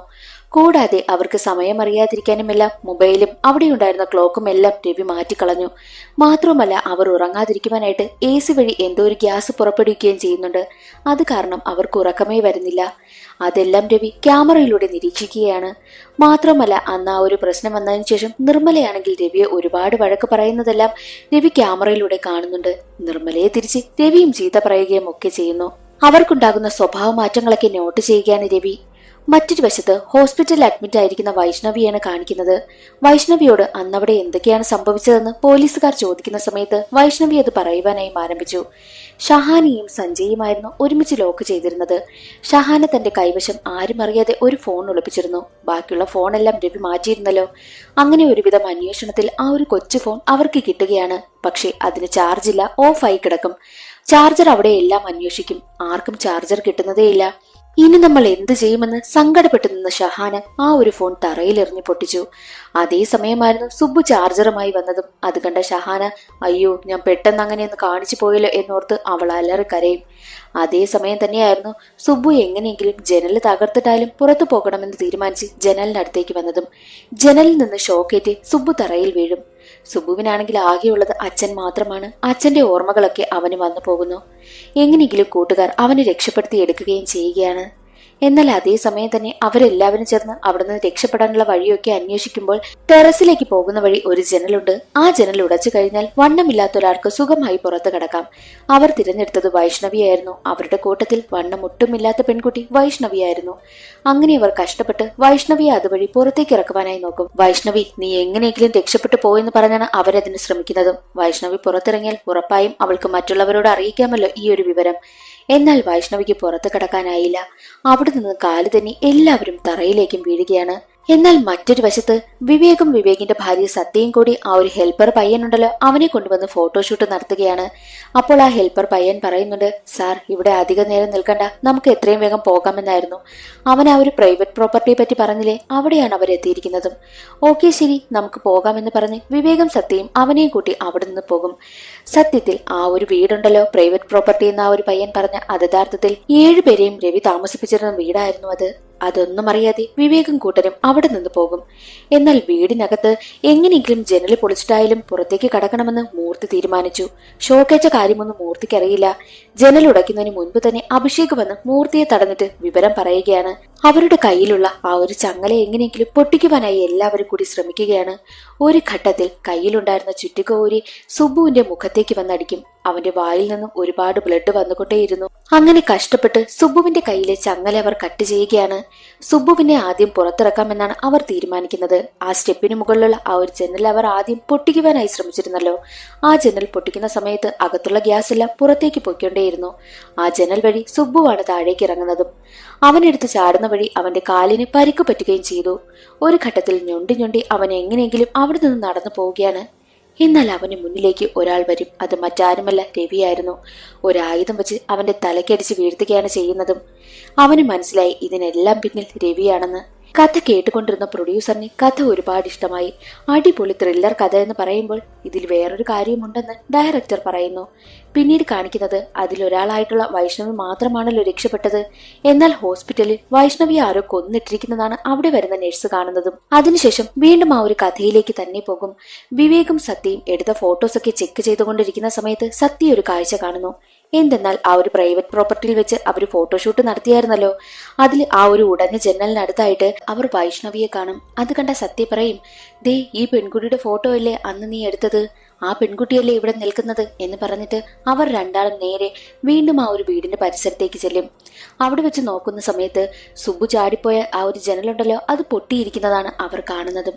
കൂടാതെ അവർക്ക് സമയം അറിയാതിരിക്കാനുമെല്ലാം മൊബൈലും അവിടെയുണ്ടായിരുന്ന ക്ലോക്കും എല്ലാം രവി മാറ്റിക്കളഞ്ഞു. മാത്രവുമല്ല, അവർ ഉറങ്ങാതിരിക്കുവാനായിട്ട് AC വഴി എന്തോ ഒരു ഗ്യാസ് പുറപ്പെടുവിക്കുകയും ചെയ്യുന്നുണ്ട്. അത് കാരണം അവർക്ക് ഉറക്കമേ വരുന്നില്ല. അതെല്ലാം രവി ക്യാമറയിലൂടെ നിരീക്ഷിക്കുകയാണ്. മാത്രമല്ല, അന്ന് ആ ഒരു പ്രശ്നം വന്നതിന് ശേഷം നിർമ്മലയാണെങ്കിൽ രവിയെ ഒരുപാട് വഴക്ക് പറയുന്നതെല്ലാം രവി ക്യാമറയിലൂടെ കാണുന്നുണ്ട്. നിർമ്മലയെ തിരിച്ച് രവിയും ചീത്ത പറയുകയും ഒക്കെ ചെയ്യുന്നു. അവർക്കുണ്ടാകുന്ന സ്വഭാവ മാറ്റങ്ങളൊക്കെ നോട്ട് ചെയ്യുകയാണ് രവി. മറ്റൊരു വശത്ത് ഹോസ്പിറ്റലിൽ അഡ്മിറ്റ് ആയിരിക്കുന്ന വൈഷ്ണവിയാണ് കാണിക്കുന്നത്. വൈഷ്ണവിയോട് അന്നവിടെ എന്തൊക്കെയാണ് സംഭവിച്ചതെന്ന് പോലീസുകാർ ചോദിക്കുന്ന സമയത്ത് വൈഷ്ണവി അത് പറയുവാനായി ആരംഭിച്ചു. ഷഹാനയും സഞ്ജയുമായിരുന്നു ഒരുമിച്ച് ലോക്ക് ചെയ്തിരുന്നത്. ഷഹാന തന്റെ കൈവശം ആരും അറിയാതെ ഒരു ഫോൺ ഒളിപ്പിച്ചിരുന്നു. ബാക്കിയുള്ള ഫോണെല്ലാം രവി മാറ്റിയിരുന്നല്ലോ. അങ്ങനെ ഒരുവിധം അന്വേഷണത്തിൽ ആ ഒരു കൊച്ചു ഫോൺ അവർക്ക് കിട്ടുകയാണ്. പക്ഷെ അതിന് ചാർജില്ല, ഓഫായി കിടക്കും. ചാർജർ അവിടെ എല്ലാം അന്വേഷിക്കും. ആർക്കും ചാർജർ കിട്ടുന്നതേയില്ല. ഇനി നമ്മൾ എന്ത് ചെയ്യുമെന്ന് സങ്കടപ്പെട്ടു നിന്ന ഷഹാന ആ ഒരു ഫോൺ തറയിലെറിഞ്ഞു പൊട്ടിച്ചു. അതേസമയമായിരുന്നു സുബ്ബു ചാർജറുമായി വന്നതും. അത് കണ്ട ഷഹാന, അയ്യോ ഞാൻ പെട്ടെന്ന് അങ്ങനെയൊന്ന് കാണിച്ചു പോയല്ലോ എന്നോർത്ത് അവൾ അലറി കരയും. അതേസമയം തന്നെയായിരുന്നു സുബ്ബു എങ്ങനെയെങ്കിലും ജനൽ തകർത്തിട്ടാലും പുറത്തു പോകണമെന്ന് തീരുമാനിച്ച് ജനലിനടുത്തേക്ക് വന്നതും. ജനലിൽ നിന്ന് ഷോക്കേറ്റ് സുബ്ബു തറയിൽ വീഴും. സുബ്ബുവിനാണെങ്കിൽ ആകെയുള്ളത് അച്ഛൻ മാത്രമാണ്. അച്ഛന്റെ ഓർമ്മകളൊക്കെ അവന് വന്നു പോകുന്നു. എങ്ങനെയെങ്കിലും കൂട്ടുകാർ അവനെ രക്ഷപ്പെടുത്തി എടുക്കുകയും ചെയ്യുകയാണ്. എന്നാൽ അതേസമയം തന്നെ അവരെല്ലാവരും ചേർന്ന് അവിടെ നിന്ന് രക്ഷപ്പെടാനുള്ള വഴിയൊക്കെ അന്വേഷിക്കുമ്പോൾ ടെറസിലേക്ക് പോകുന്ന വഴി ഒരു ജനലുണ്ട്. ആ ജനൽ ഉടച്ചു കഴിഞ്ഞാൽ വണ്ണമില്ലാത്ത ഒരാൾക്ക് സുഖമായി പുറത്തു കടക്കാം. അവർ തിരഞ്ഞെടുത്തത് വൈഷ്ണവിയായിരുന്നു. അവരുടെ കൂട്ടത്തിൽ വണ്ണം ഒട്ടുമില്ലാത്ത പെൺകുട്ടി വൈഷ്ണവിയായിരുന്നു. അങ്ങനെ അവർ കഷ്ടപ്പെട്ട് വൈഷ്ണവിയെ അതുവഴി പുറത്തേക്ക് ഇറക്കുവാനായി നോക്കും. വൈഷ്ണവി, നീ എങ്ങനെയെങ്കിലും രക്ഷപ്പെട്ടു പോയെന്ന് പറഞ്ഞാണ് അവരതിന് ശ്രമിക്കുന്നതും. വൈഷ്ണവി പുറത്തിറങ്ങിയാൽ ഉറപ്പായും അവൾക്ക് മറ്റുള്ളവരോട് അറിയിക്കാമല്ലോ ഈ ഒരു വിവരം. എന്നാൽ വൈഷ്ണവിക്ക് പുറത്തു കടക്കാനായില്ല. അവിടെ നിന്ന് കാല് തന്നെ എല്ലാവരും തറയിലേക്കും വീഴുകയാണ്. എന്നാൽ മറ്റൊരു വശത്ത് വിവേകിന്റെ ഭാര്യ സത്യയും കൂടി ആ ഒരു ഹെൽപ്പർ പയ്യനുണ്ടല്ലോ അവനെ കൊണ്ടുവന്ന് ഫോട്ടോഷൂട്ട് നടത്തുകയാണ്. അപ്പോൾ ആ ഹെൽപ്പർ പയ്യൻ പറയുന്നുണ്ട്, സാർ ഇവിടെ അധിക നേരം നിൽക്കണ്ട, നമുക്ക് എത്രയും വേഗം പോകാമെന്നായിരുന്നു. അവൻ ആ ഒരു പ്രൈവറ്റ് പ്രോപ്പർട്ടിയെ പറ്റി പറഞ്ഞില്ലേ, അവിടെയാണ് അവരെത്തിയിരിക്കുന്നതും. ഓക്കെ ശരി, നമുക്ക് പോകാമെന്ന് പറഞ്ഞ് വിവേകം സത്യയും അവനെയും കൂട്ടി അവിടെ നിന്ന് പോകും. സത്യത്തിൽ ആ ഒരു വീടുണ്ടല്ലോ പ്രൈവറ്റ് പ്രോപ്പർട്ടി എന്ന ആ ഒരു പയ്യൻ പറഞ്ഞ അത് യഥാർത്ഥത്തിൽ 7 പേരെയും രവി താമസിപ്പിച്ചിരുന്ന വീടായിരുന്നു അത്. അതൊന്നും അറിയാതെ വിവേകം കൂട്ടരും അവിടെ നിന്ന് പോകും. എന്നാൽ വീടിനകത്ത് എങ്ങനെയെങ്കിലും ജനൽ പൊളിച്ചിട്ടായാലും പുറത്തേക്ക് കടക്കണമെന്ന് മൂർത്തി തീരുമാനിച്ചു. ഷോക്കേറ്റ കാര്യമൊന്നും മൂർത്തിക്കറിയില്ല. ജനൽ ഉടയ്ക്കുന്നതിന് മുൻപ് തന്നെ അഭിഷേക് വന്ന് മൂർത്തിയെ തടഞ്ഞിട്ട് വിവരം പറയുകയാണ്. അവരുടെ കയ്യിലുള്ള ആ ഒരു ചങ്ങല എങ്ങനെയെങ്കിലും പൊട്ടിക്കുവാനായി എല്ലാവരും കൂടി ശ്രമിക്കുകയാണ്. ഒരു ഘട്ടത്തിൽ കയ്യിലുണ്ടായിരുന്ന ചുറ്റിക ഊരി സുബുവിന്റെ മുഖത്തേക്ക് വന്നടിക്കും. അവന്റെ വായിൽ നിന്നും ഒരുപാട് ബ്ലഡ് വന്നുകൊണ്ടേയിരുന്നു. അങ്ങനെ കഷ്ടപ്പെട്ട് സുബുവിന്റെ കയ്യിലെ ചങ്ങല അവർ കട്ട് ചെയ്യുകയാണ്. സുബുവിനെ ആദ്യം പുറത്തിറക്കാമെന്നാണ് അവർ തീരുമാനിക്കുന്നത്. ആ സ്റ്റെപ്പിന് മുകളിലുള്ള ആ ഒരു ജനൽ അവർ ആദ്യം പൊട്ടിക്കുവാനായി ശ്രമിച്ചിരുന്നല്ലോ. ആ ജനൽ പൊട്ടിക്കുന്ന സമയത്ത് അകത്തുള്ള ഗ്യാസ് എല്ലാം പുറത്തേക്ക് പൊയ്ക്കൊണ്ടേയിരുന്നു. ആ ജനൽ വഴി സുബുവാണ് താഴേക്ക് ഇറങ്ങുന്നതും. അവനെടുത്ത് ചാടുന്ന വഴി അവന്റെ കാലിന് പരിക്ക് പറ്റുകയും ചെയ്തു. ഒരു ഘട്ടത്തിൽ ഞൊണ്ടി അവൻ എങ്ങനെയെങ്കിലും അവിടെ നിന്ന് നടന്നു പോവുകയാണ്. എന്നാൽ അവന് മുന്നിലേക്ക് ഒരാൾ വരും. അത് മറ്റാരുമല്ല, രവിയായിരുന്നു. ഒരായുധം വെച്ച് അവന്റെ തലക്കടിച്ച് വീഴ്ത്തുകയാണ് ചെയ്യുന്നതും. അവന് മനസ്സിലായി ഇതിനെല്ലാം പിന്നിൽ രവിയാണെന്ന്. കഥ കേട്ടുകൊണ്ടിരുന്ന പ്രൊഡ്യൂസറിന് കഥ ഒരുപാട് ഇഷ്ടമായി. അടിപൊളി ത്രില്ലർ കഥ എന്ന് പറയുമ്പോൾ ഇതിൽ വേറൊരു കാര്യമുണ്ടെന്ന് ഡയറക്ടർ പറയുന്നു. പിന്നീട് കാണിക്കുന്നത് അതിലൊരാളായിട്ടുള്ള വൈഷ്ണവി മാത്രമാണല്ലോ രക്ഷപ്പെട്ടത്. എന്നാൽ ഹോസ്പിറ്റലിൽ വൈഷ്ണവിയെ ആരോ കൊന്നിട്ടിരിക്കുന്നതാണ് അവിടെ വരുന്ന നഴ്സ് കാണുന്നതും. അതിനുശേഷം വീണ്ടും ആ ഒരു കഥയിലേക്ക് തന്നെ പോകും. വിവേകും സത്യയും എടുത്ത ഫോട്ടോസൊക്കെ ചെക്ക് ചെയ്തുകൊണ്ടിരിക്കുന്ന സമയത്ത് സത്യ ഒരു കാഴ്ച കാണുന്നു. എന്തെന്നാൽ ആ ഒരു പ്രൈവറ്റ് പ്രോപ്പർട്ടിയിൽ വെച്ച് അവർ ഫോട്ടോഷൂട്ട് നടത്തിയായിരുന്നല്ലോ. അതിൽ ആ ഒരു ഉടഞ്ഞ ജനലിനടുത്തായിട്ട് അവർ വൈഷ്ണവിയെ കാണും. അത് കണ്ട സത്യ പറയും, ദേ ഈ പെൺകുട്ടിയുടെ ഫോട്ടോ അല്ലേ അന്ന് നീ എടുത്തത്, ആ പെൺകുട്ടിയല്ലേ ഇവിടെ നിൽക്കുന്നത് എന്ന് പറഞ്ഞിട്ട് അവർ രണ്ടാളും നേരെ വീണ്ടും ആ ഒരു വീടിന്റെ പരിസരത്തേക്ക് ചെല്ലും. അവിടെ വെച്ച് നോക്കുന്ന സമയത്ത് സുബു ചാടിപ്പോയ ആ ഒരു ജനലുണ്ടല്ലോ അത് പൊട്ടിയിരിക്കുന്നതാണ് അവർ കാണുന്നതും.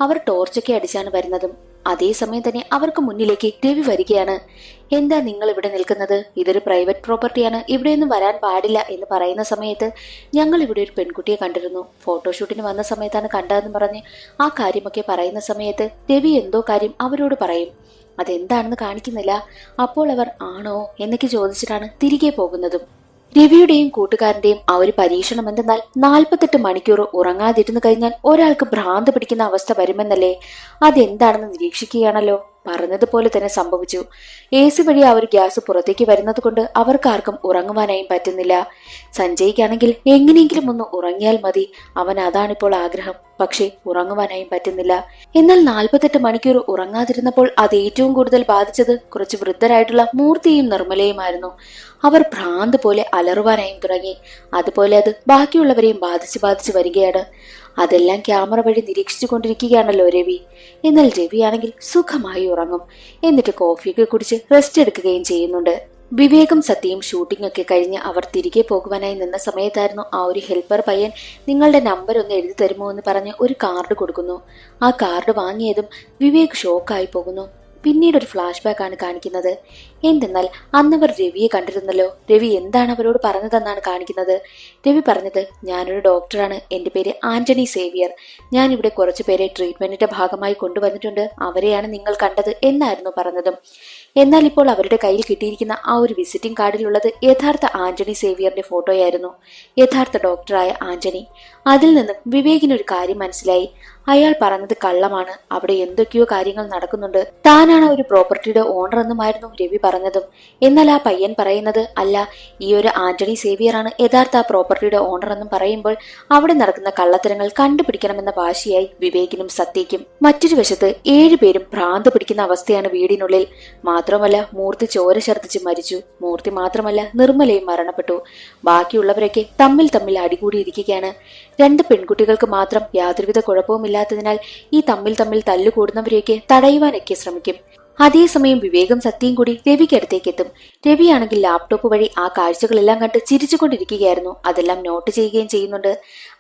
അവർ ടോർച്ചൊക്കെ അടിച്ചാണ് വരുന്നതും. അതേസമയം തന്നെ അവർക്ക് മുന്നിലേക്ക് രവി വരികയാണ്. എന്താ നിങ്ങൾ ഇവിടെ നിൽക്കുന്നത്, ഇതൊരു പ്രൈവറ്റ് പ്രോപ്പർട്ടിയാണ്, ഇവിടെയൊന്നും വരാൻ പാടില്ല എന്ന് പറയുന്ന സമയത്ത് ഞങ്ങൾ ഇവിടെ ഒരു പെൺകുട്ടിയെ കണ്ടിരുന്നു, ഫോട്ടോഷൂട്ടിന് വന്ന സമയത്താണ് കണ്ടതെന്ന് പറഞ്ഞ് ആ കാര്യമൊക്കെ പറയുന്ന സമയത്ത് രവി എന്തോ കാര്യം അവരോട് പറയും. അതെന്താണെന്ന് കാണിക്കുന്നില്ല. അപ്പോൾ അവർ ആണോ എന്നൊക്കെ ചോദിച്ചിട്ടാണ് തിരികെ പോകുന്നതും. രവിയുടെയും കൂട്ടുകാരന്റെയും ആ ഒരു പരീക്ഷണം എന്തെന്നാൽ 48 മണിക്കൂർ ഉറങ്ങാതിരുന്നു കഴിഞ്ഞാൽ ഒരാൾക്ക് ഭ്രാന്ത് പിടിക്കുന്ന അവസ്ഥ വരുമെന്നല്ലേ. അതെന്താണെന്ന് നിരീക്ഷിക്കുകയാണല്ലോ. പറഞ്ഞതുപോലെ തന്നെ സംഭവിച്ചു. AC വഴി ആ ഒരു ഗ്യാസ് പുറത്തേക്ക് വരുന്നത് കൊണ്ട് അവർക്കാർക്കും ഉറങ്ങുവാനായും പറ്റുന്നില്ല. സഞ്ജയ്ക്കാണെങ്കിൽ എങ്ങനെയെങ്കിലും ഒന്ന് ഉറങ്ങിയാൽ മതി, അവൻ അതാണിപ്പോൾ ആഗ്രഹം. പക്ഷെ ഉറങ്ങുവാനായും പറ്റുന്നില്ല. എന്നാൽ 48 മണിക്കൂർ ഉറങ്ങാതിരുന്നപ്പോൾ അത് ഏറ്റവും കൂടുതൽ ബാധിച്ചത് കുറച്ച് വൃദ്ധരായിട്ടുള്ള മൂർത്തിയും നിർമ്മലയുമായിരുന്നു. അവർ ഭ്രാന്ത് പോലെ അലറുവാനായും തുടങ്ങി. അതുപോലെ അത് ബാക്കിയുള്ളവരെയും ബാധിച്ചു വരികയാണ്. അതെല്ലാം ക്യാമറ വഴി നിരീക്ഷിച്ചു കൊണ്ടിരിക്കുകയാണല്ലോ രവി. എന്നാൽ രവിയാണെങ്കിൽ സുഖമായി ഉറങ്ങും. എന്നിട്ട് കോഫിയൊക്കെ കുടിച്ച് റെസ്റ്റ് എടുക്കുകയും ചെയ്യുന്നുണ്ട്. വിവേകും സത്യയും ഷൂട്ടിംഗ് ഒക്കെ കഴിഞ്ഞ് അവർ തിരികെ പോകുവാനായി നിന്ന സമയത്തായിരുന്നു ആ ഒരു ഹെൽപ്പർ പയ്യൻ നിങ്ങളുടെ നമ്പർ ഒന്ന് എഴുതി തരുമോ എന്ന് പറഞ്ഞ് ഒരു കാർഡ് കൊടുക്കുന്നു. ആ കാർഡ് വാങ്ങിയതും വിവേക് ഷോക്കായി പോകുന്നു. പിന്നീട് ഒരു ഫ്ലാഷ് ബാക്ക് ആണ് കാണിക്കുന്നത്. എന്തെന്നാൽ അന്നവർ രവിയെ കണ്ടിരുന്നല്ലോ. രവി എന്താണ് അവരോട് പറഞ്ഞതെന്നാണ് കാണിക്കുന്നത്. രവി പറഞ്ഞത്, ഞാനൊരു ഡോക്ടറാണ്, എന്റെ പേര് ആന്റണി സേവിയർ, ഞാൻ ഇവിടെ കുറച്ചു പേരെ ട്രീറ്റ്മെന്റിന്റെ ഭാഗമായി കൊണ്ടുവന്നിട്ടുണ്ട്, അവരെയാണ് നിങ്ങൾ കണ്ടത് എന്നായിരുന്നു പറഞ്ഞതും. എന്നാൽ ഇപ്പോൾ അവരുടെ കയ്യിൽ കിട്ടിയിരിക്കുന്ന ആ ഒരു വിസിറ്റിംഗ് കാർഡിലുള്ളത് യഥാർത്ഥ ആന്റണി സേവിയറിന്റെ ഫോട്ടോയായിരുന്നു. യഥാർത്ഥ ഡോക്ടറായ ആന്റണി. അതിൽ നിന്നും വിവേകിനൊരു കാര്യം മനസ്സിലായി. അയാൾ പറഞ്ഞത് കള്ളമാണ്, അവിടെ എന്തൊക്കെയോ കാര്യങ്ങൾ നടക്കുന്നുണ്ട്, താനാണ് ഒരു പ്രോപ്പർട്ടിയുടെ ഓണർ എന്നുമായിരുന്നു രവി പറഞ്ഞതും. എന്നാൽ ആ പയ്യൻ പറയുന്നത് അല്ല, ഈ ഒരു ആന്റണി സേവിയർ ആണ് യഥാർത്ഥ ആ പ്രോപ്പർട്ടിയുടെ ഓണർ എന്നും പറയുമ്പോൾ അവിടെ നടക്കുന്ന കള്ളത്തരങ്ങൾ കണ്ടുപിടിക്കണമെന്ന വാശിയായി വിവേകിനും സത്യയ്ക്കും. മറ്റൊരു വശത്ത് 7 പേരും ഭ്രാന്ത് പിടിക്കുന്ന അവസ്ഥയാണ് വീടിനുള്ളിൽ. മാത്രമല്ല മൂർത്തി ചോര ഛർദ്ദിച്ച് മരിച്ചു. മൂർത്തി മാത്രമല്ല നിർമ്മലയും മരണപ്പെട്ടു. ബാക്കിയുള്ളവരൊക്കെ തമ്മിൽ അടികൂടിയിരിക്കുകയാണ്. 2 പെൺകുട്ടികൾക്ക് മാത്രം യാതൊരുവിധ കുഴപ്പവുമില്ലാത്തതിനാൽ ഈ തമ്മിൽ തല്ലുകൂടുന്നവരെയൊക്കെ തടയുവാനൊക്കെ ശ്രമിക്കും. അതേസമയം വിവേകം സത്യയും കൂടി രവിക്കടുത്തേക്ക് എത്തും. രവിയാണെങ്കിൽ ലാപ്ടോപ്പ് വഴി ആ കാഴ്ചകളെല്ലാം കണ്ട് ചിരിച്ചുകൊണ്ടിരിക്കുകയായിരുന്നു. അതെല്ലാം നോട്ട് ചെയ്യുകയും ചെയ്യുന്നുണ്ട്.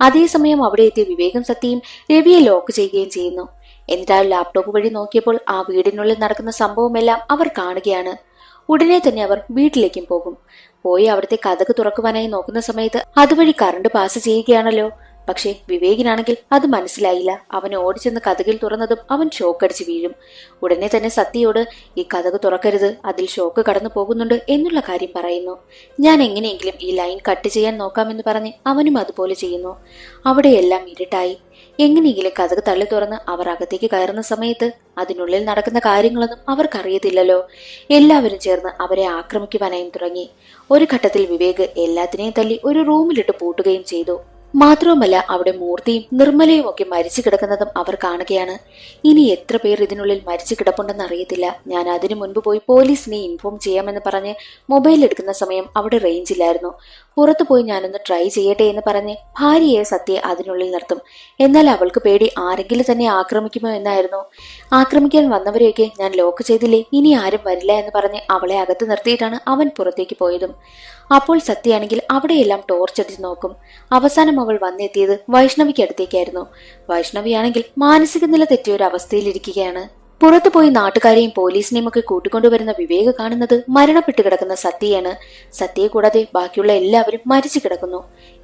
അതേസമയം അവിടെ എത്തിയ വിവേകം സത്യയും രവിയെ ലോക്ക് ചെയ്യുകയും ചെയ്യുന്നു. എന്നിട്ട് ആ ലാപ്ടോപ്പ് വഴി നോക്കിയപ്പോൾ ആ വീടിനുള്ളിൽ നടക്കുന്ന സംഭവമെല്ലാം അവർ കാണുകയാണ്. ഉടനെ തന്നെ അവർ വീട്ടിലേക്കും പോകും. പോയി അവിടുത്തെ കതക് തുറക്കുവാനായി നോക്കുന്ന സമയത്ത് അതുവഴി കറണ്ട് പാസ് ചെയ്യുകയാണല്ലോ. പക്ഷേ വിവേകിനാണെങ്കിൽ അത് മനസ്സിലായില്ല. അവൻ ഓടിച്ചെന്ന് കതകിൽ തുറന്നതും അവൻ ഷോക്കടിച്ച് വീഴും. ഉടനെ തന്നെ സത്യയോട് ഈ കതക് തുറക്കരുത്, അതിൽ ഷോക്ക് കടന്നു പോകുന്നുണ്ട് എന്നുള്ള കാര്യം പറയുന്നു. ഞാൻ എങ്ങനെയെങ്കിലും ഈ ലൈൻ കട്ട് ചെയ്യാൻ നോക്കാമെന്ന് പറഞ്ഞ് അവനും അതുപോലെ ചെയ്യുന്നു. അവിടെയെല്ലാം ഇരുട്ടായി. എങ്ങനെയെങ്കിലും കതക് തള്ളി തുറന്ന് അവർ അകത്തേക്ക് കയറുന്ന സമയത്ത് അതിനുള്ളിൽ നടക്കുന്ന കാര്യങ്ങളൊന്നും അവർക്കറിയത്തില്ലല്ലോ. എല്ലാവരും ചേർന്ന് അവരെ ആക്രമിക്കുവാനായും തുടങ്ങി. ഒരു ഘട്ടത്തിൽ വിവേക് എല്ലാത്തിനെയും തല്ലി ഒരു റൂമിലിട്ട് പൂട്ടുകയും ചെയ്തു. മാത്രവുമല്ല അവിടെ മൂർത്തിയും നിർമ്മലയും ഒക്കെ മരിച്ചു കിടക്കുന്നതും അവർ കാണുകയാണ്. ഇനി എത്ര പേർ ഇതിനുള്ളിൽ മരിച്ചു കിടപ്പുണ്ടെന്ന് അറിയത്തില്ല. ഞാൻ അതിനു മുൻപ് പോയി പോലീസിനെ ഇൻഫോം ചെയ്യാമെന്ന് പറഞ്ഞ് മൊബൈൽ എടുക്കുന്ന സമയം അവിടെ റേഞ്ച് ഇല്ലായിരുന്നു. പുറത്തു പോയി ഞാനൊന്ന് ട്രൈ ചെയ്യട്ടെ എന്ന് പറഞ്ഞ് ഭാര്യയെ സത്യയെ അതിനുള്ളിൽ നിർത്തും. എന്നാൽ അവൾക്ക് പേടി ആരെങ്കിലും തന്നെ ആക്രമിക്കുമോ എന്നായിരുന്നു. ആക്രമിക്കാൻ വന്നവരെയൊക്കെ ഞാൻ ലോക്ക് ചെയ്തില്ലേ, ഇനി ആരും വരില്ല എന്ന് പറഞ്ഞ് അവളെ അകത്ത് നിർത്തിയിട്ടാണ് അവൻ പുറത്തേക്ക് പോയതും. അപ്പോൾ സത്യയാണെങ്കിൽ അവിടെയെല്ലാം ടോർച്ചടിച്ച് നോക്കും. അവസാനം അവൾ വന്നെത്തിയത് വൈഷ്ണവിക്ക് അടുത്തേക്കായിരുന്നു. വൈഷ്ണവിയാണെങ്കിൽ മാനസിക നില തെറ്റിയ ഒരു അവസ്ഥയിലിരിക്കുകയാണ്. പുറത്തു പോയി നാട്ടുകാരെയും പോലീസിനെയും ഒക്കെ കൂട്ടിക്കൊണ്ടുവരുന്ന വിവേക് കാണുന്നത് മരണപ്പെട്ടു കിടക്കുന്ന സത്യയാണ്. സത്യയെ കൂടാതെ ബാക്കിയുള്ള എല്ലാവരും മരിച്ചു കിടക്കുന്നു.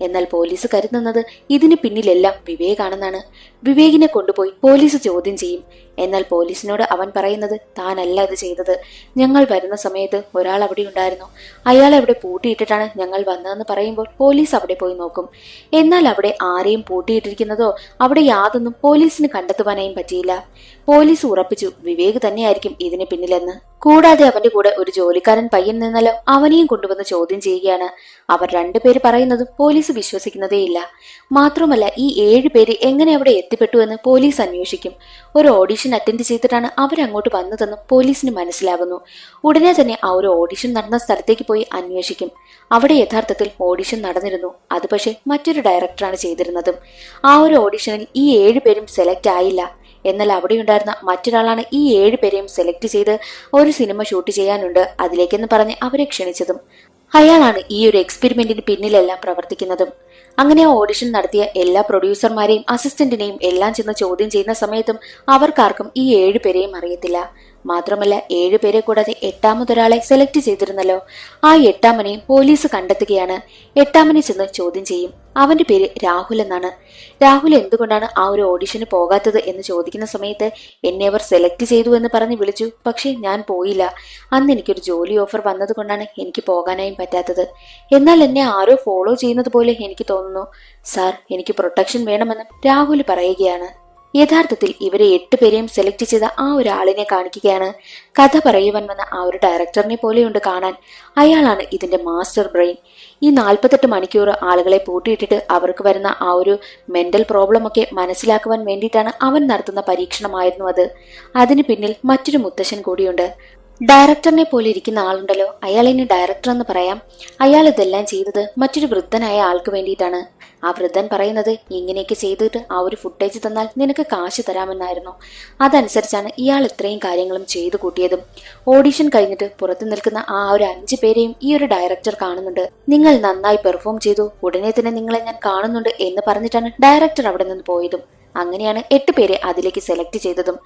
എന്നാൽ പോലീസ് കരുതുന്നത് ഇതിന് പിന്നിലെല്ലാം വിവേകാണെന്നാണ്. വിവേകിനെ കൊണ്ടുപോയി പോലീസ് ചോദ്യം ചെയ്യും. എന്നാൽ പോലീസിനോട് അവൻ പറയുന്നത് താനല്ല ഇത് ചെയ്തത്. ഞങ്ങൾ വരുന്ന സമയത്ത് ഒരാൾ അവിടെ ഉണ്ടായിരുന്നു, അയാളെ അവിടെ പൂട്ടിയിട്ടിട്ടാണ് ഞങ്ങൾ വന്നതെന്ന് പറയുമ്പോൾ പോലീസ് അവിടെ പോയി നോക്കും. എന്നാൽ അവിടെ ആരെയും പൂട്ടിയിട്ടിരിക്കുന്നതോ അവിടെ യാതൊന്നും പോലീസിന് കണ്ടെത്തുവാനായും പറ്റിയില്ല. പോലീസ് ഉറപ്പിച്ചു വിവേക് തന്നെയായിരിക്കും ഇതിന് പിന്നിലെന്ന്. കൂടാതെ അവന്റെ കൂടെ ഒരു ജോലിക്കാരൻ പയ്യൻ നിന്നല്ലോ അവനെയും കൊണ്ടുവന്ന് ചോദ്യം ചെയ്യുകയാണ്. അവർ രണ്ടുപേര് പറയുന്നതും പോലീസ് വിശ്വസിക്കുന്നതേയില്ല. മാത്രമല്ല ഈ 7 പേര് എങ്ങനെ അവിടെ എത്തിപ്പെട്ടു എന്ന് പോലീസ് അന്വേഷിക്കും. ഒരു ഓഡിഷൻ അറ്റൻഡ് ചെയ്തിട്ടാണ് അവരങ്ങോട്ട് വന്നതെന്നും പോലീസിന് മനസ്സിലാകുന്നു. ഉടനെ തന്നെ ആ ഒരു ഓഡിഷൻ നടന്ന സ്ഥലത്തേക്ക് പോയി അന്വേഷിക്കും. അവിടെ യഥാർത്ഥത്തിൽ ഓഡിഷൻ നടന്നിരുന്നു. അത് പക്ഷെ മറ്റൊരു ഡയറക്ടറാണ് ചെയ്തിരുന്നതും. ആ ഒരു ഓഡിഷനിൽ ഈ 7 പേരും സെലക്ട് ആയില്ല. എന്നാൽ അവിടെയുണ്ടായിരുന്ന മറ്റൊരാളാണ് ഈ 7 പേരെയും സെലക്ട് ചെയ്ത് ഒരു സിനിമ ഷൂട്ട് ചെയ്യാനുണ്ട് അതിലേക്കെന്ന് പറഞ്ഞ് അവരെ ക്ഷണിച്ചതും. അയാളാണ് ഈ ഒരു എക്സ്പെരിമെന്റിന് പിന്നിലെല്ലാം പ്രവർത്തിക്കുന്നതും. അങ്ങനെ ഓഡിഷൻ നടത്തിയ എല്ലാ പ്രൊഡ്യൂസർമാരെയും അസിസ്റ്റന്റിനെയും എല്ലാം ചെന്ന് ചോദ്യം ചെയ്യുന്ന സമയത്തും അവർക്കാർക്കും ഈ 7 പേരെയും അറിയത്തില്ല. മാത്രമല്ല 7 പേരെ കൂടാതെ 8ാമതൊരാളെ സെലക്ട് ചെയ്തിരുന്നല്ലോ. ആ 8ാമനെയും പോലീസ് കണ്ടെത്തുകയാണ്. 8ാമനെ ചെന്ന് ചോദ്യം ചെയ്യും. അവന്റെ പേര് രാഹുൽ എന്നാണ്. രാഹുൽ എന്തുകൊണ്ടാണ് ആ ഒരു ഓഡിഷന് പോകാത്തത് എന്ന് ചോദിക്കുന്ന സമയത്ത് എന്നെ അവർ സെലക്ട് ചെയ്തു എന്ന് പറഞ്ഞ് വിളിച്ചു, പക്ഷെ ഞാൻ പോയില്ല. അന്ന് എനിക്കൊരു ജോലി ഓഫർ വന്നതുകൊണ്ടാണ് എനിക്ക് പോകാനായും പറ്റാത്തത്. എന്നാൽ എന്നെ ആരോ ഫോളോ ചെയ്യുന്നത് പോലെ എനിക്ക് തോന്നുന്നു. സാർ, എനിക്ക് പ്രൊട്ടക്ഷൻ വേണമെന്നും രാഹുൽ പറയുകയാണ്. യഥാർത്ഥത്തിൽ ഇവരെ 8 പേരെയും സെലക്ട് ചെയ്ത ആ ഒരാളിനെ കാണിക്കുകയാണ്. കഥ പറയുവാൻ വന്ന ആ ഒരു ഡയറക്ടറിനെ പോലെയുണ്ട് കാണാൻ. അയാളാണ് ഇതിന്റെ മാസ്റ്റർ ബ്രെയിൻ. ഈ 48 മണിക്കൂർ ആളുകളെ പൂട്ടിയിട്ടിട്ട് അവർക്ക് വരുന്ന ആ ഒരു മെന്റൽ പ്രോബ്ലം ഒക്കെ മനസ്സിലാക്കുവാൻ വേണ്ടിയിട്ടാണ് അവൻ നടത്തുന്ന പരീക്ഷണമായിരുന്നു അത്. അതിന് പിന്നിൽ മറ്റൊരു മുത്തശ്ശൻ കൂടിയുണ്ട്. ഡയറക്ടറിനെ പോലെ ഇരിക്കുന്ന ആളുണ്ടല്ലോ, അയാൾ ഇനി ഡയറക്ടർ എന്ന് പറയാം. അയാൾ ഇതെല്ലാം ചെയ്തത് മറ്റൊരു വൃദ്ധനായ ആൾക്ക് വേണ്ടിയിട്ടാണ്. ആ വൃദ്ധൻ പറയുന്നത് ഇങ്ങനെയൊക്കെ ചെയ്തിട്ട് ആ ഒരു ഫുട്ടേജ് തന്നാൽ നിനക്ക് കാശ് തരാമെന്നായിരുന്നു. അതനുസരിച്ചാണ് ഇയാൾ ഇത്രയും കാര്യങ്ങളും ചെയ്തു കൂട്ടിയതും. ഓഡിഷൻ കഴിഞ്ഞിട്ട് പുറത്തു നിൽക്കുന്ന ആ ഒരു 5 പേരെയും ഈ ഒരു ഡയറക്ടർ കാണുന്നുണ്ട്. നിങ്ങൾ നന്നായി പെർഫോം ചെയ്തു, ഉടനെ തന്നെ നിങ്ങളെ ഞാൻ കാണുന്നുണ്ട് എന്ന് പറഞ്ഞിട്ടാണ് ഡയറക്ടർ അവിടെ നിന്ന് പോയതും. അങ്ങനെയാണ് 8 പേരെ അതിലേക്ക് സെലക്ട് ചെയ്തതും.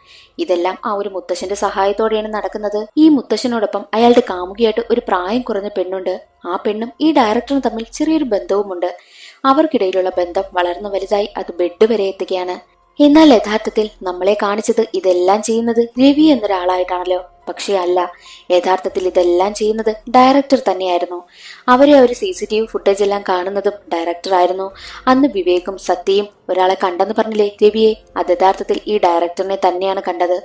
ഇതെല്ലാം ആ ഒരു മുത്തശ്ശന്റെ സഹായത്തോടെയാണ് നടക്കുന്നത്. ഈ മുത്തശ്ശനോടൊപ്പം അയാളുടെ കാമുകിയായിട്ട് ഒരു പ്രായം കുറഞ്ഞ പെണ്ണുണ്ട്. ആ പെണ്ണും ഈ ഡയറക്ടറും തമ്മിൽ ചെറിയൊരു ബന്ധവുമുണ്ട്. അവർക്കിടയിലുള്ള ബന്ധം വളർന്നു വലുതായി അത് ബെഡ് വരെ എത്തുകയാണ്. എന്നാൽ യഥാർത്ഥത്തിൽ നമ്മളെ കാണിച്ചത് ഇതെല്ലാം ചെയ്യുന്നത് രവി എന്നൊരാളായിട്ടാണല്ലോ. പക്ഷെ അല്ല, യഥാർത്ഥത്തിൽ ഇതെല്ലാം ചെയ്യുന്നത് ഡയറക്ടർ തന്നെയായിരുന്നു. അവരെ ഒരു CCTV ഫുട്ടേജ് എല്ലാം കാണുന്നതും ഡയറക്ടർ ആയിരുന്നു. അന്ന് വിവേകും സത്യയും ഒരാളെ കണ്ടെന്ന് പറഞ്ഞില്ലേ രവിയെ, അത് യഥാർത്ഥത്തിൽ ഈ ഡയറക്ടറിനെ തന്നെയാണ് കണ്ടത്.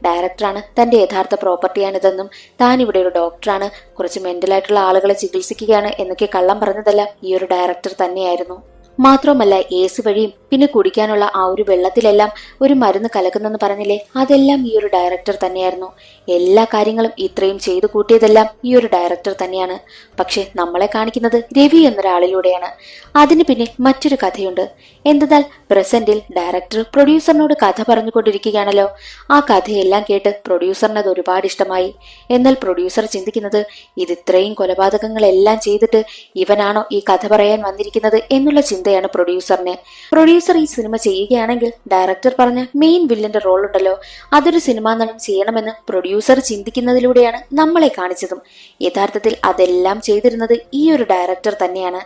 ഡയറക്ടറാണ് തന്റെ യഥാർത്ഥ പ്രോപ്പർട്ടിയാണിതെന്നും താൻ ഇവിടെ ഒരു ഡോക്ടറാണ്, കുറച്ച് മെന്റലായിട്ടുള്ള ആളുകളെ ചികിത്സിക്കുകയാണ് എന്നൊക്കെ കള്ളം പറഞ്ഞതെല്ലാം ഈ ഒരു ഡയറക്ടർ തന്നെയായിരുന്നു. മാത്രമല്ല AC വഴിയും പിന്നെ കുടിക്കാനുള്ള ആ ഒരു വെള്ളത്തിലെല്ലാം ഒരു മരുന്ന് കലക്കുന്നെന്ന് പറഞ്ഞില്ലേ, അതെല്ലാം ഈ ഒരു ഡയറക്ടർ തന്നെയായിരുന്നു. എല്ലാ കാര്യങ്ങളും ഇത്രയും ചെയ്തു കൂട്ടിയതെല്ലാം ഈ ഒരു ഡയറക്ടർ തന്നെയാണ്. പക്ഷെ നമ്മളെ കാണിക്കുന്നത് രവി എന്നൊരാളിലൂടെയാണ്. അതിന് പിന്നിൽ മറ്റൊരു കഥയുണ്ട്. എന്തെന്നാൽ പ്രസന്റിൽ ഡയറക്ടർ പ്രൊഡ്യൂസറിനോട് കഥ പറഞ്ഞുകൊണ്ടിരിക്കുകയാണല്ലോ. ആ കഥയെല്ലാം കേട്ട് പ്രൊഡ്യൂസറിന് അത് ഒരുപാട് ഇഷ്ടമായി. എന്നാൽ പ്രൊഡ്യൂസർ ചിന്തിക്കുന്നത് ഇത് ഇത്രയും കൊലപാതകങ്ങളെല്ലാം ചെയ്തിട്ട് ഇവനാണോ ഈ കഥ പറയാൻ വന്നിരിക്കുന്നത് എന്നുള്ള ചിന്ത ചിന്തയാണ് പ്രൊഡ്യൂസറിന്. പ്രൊഡ്യൂസർ ഈ സിനിമ ചെയ്യുകയാണെങ്കിൽ ഡയറക്ടർ പറഞ്ഞ മെയിൻ വില്ലന്റെ റോൾ ഉണ്ടല്ലോ, അതൊരു സിനിമാ നടൻ ചെയ്യണമെന്ന് പ്രൊഡ്യൂസർ ചിന്തിക്കുന്നതിലൂടെയാണ് നമ്മളെ കാണിച്ചതും. യഥാർത്ഥത്തിൽ അതെല്ലാം ചെയ്തിരുന്നത് ഈ ഒരു ഡയറക്ടർ തന്നെയാണ്.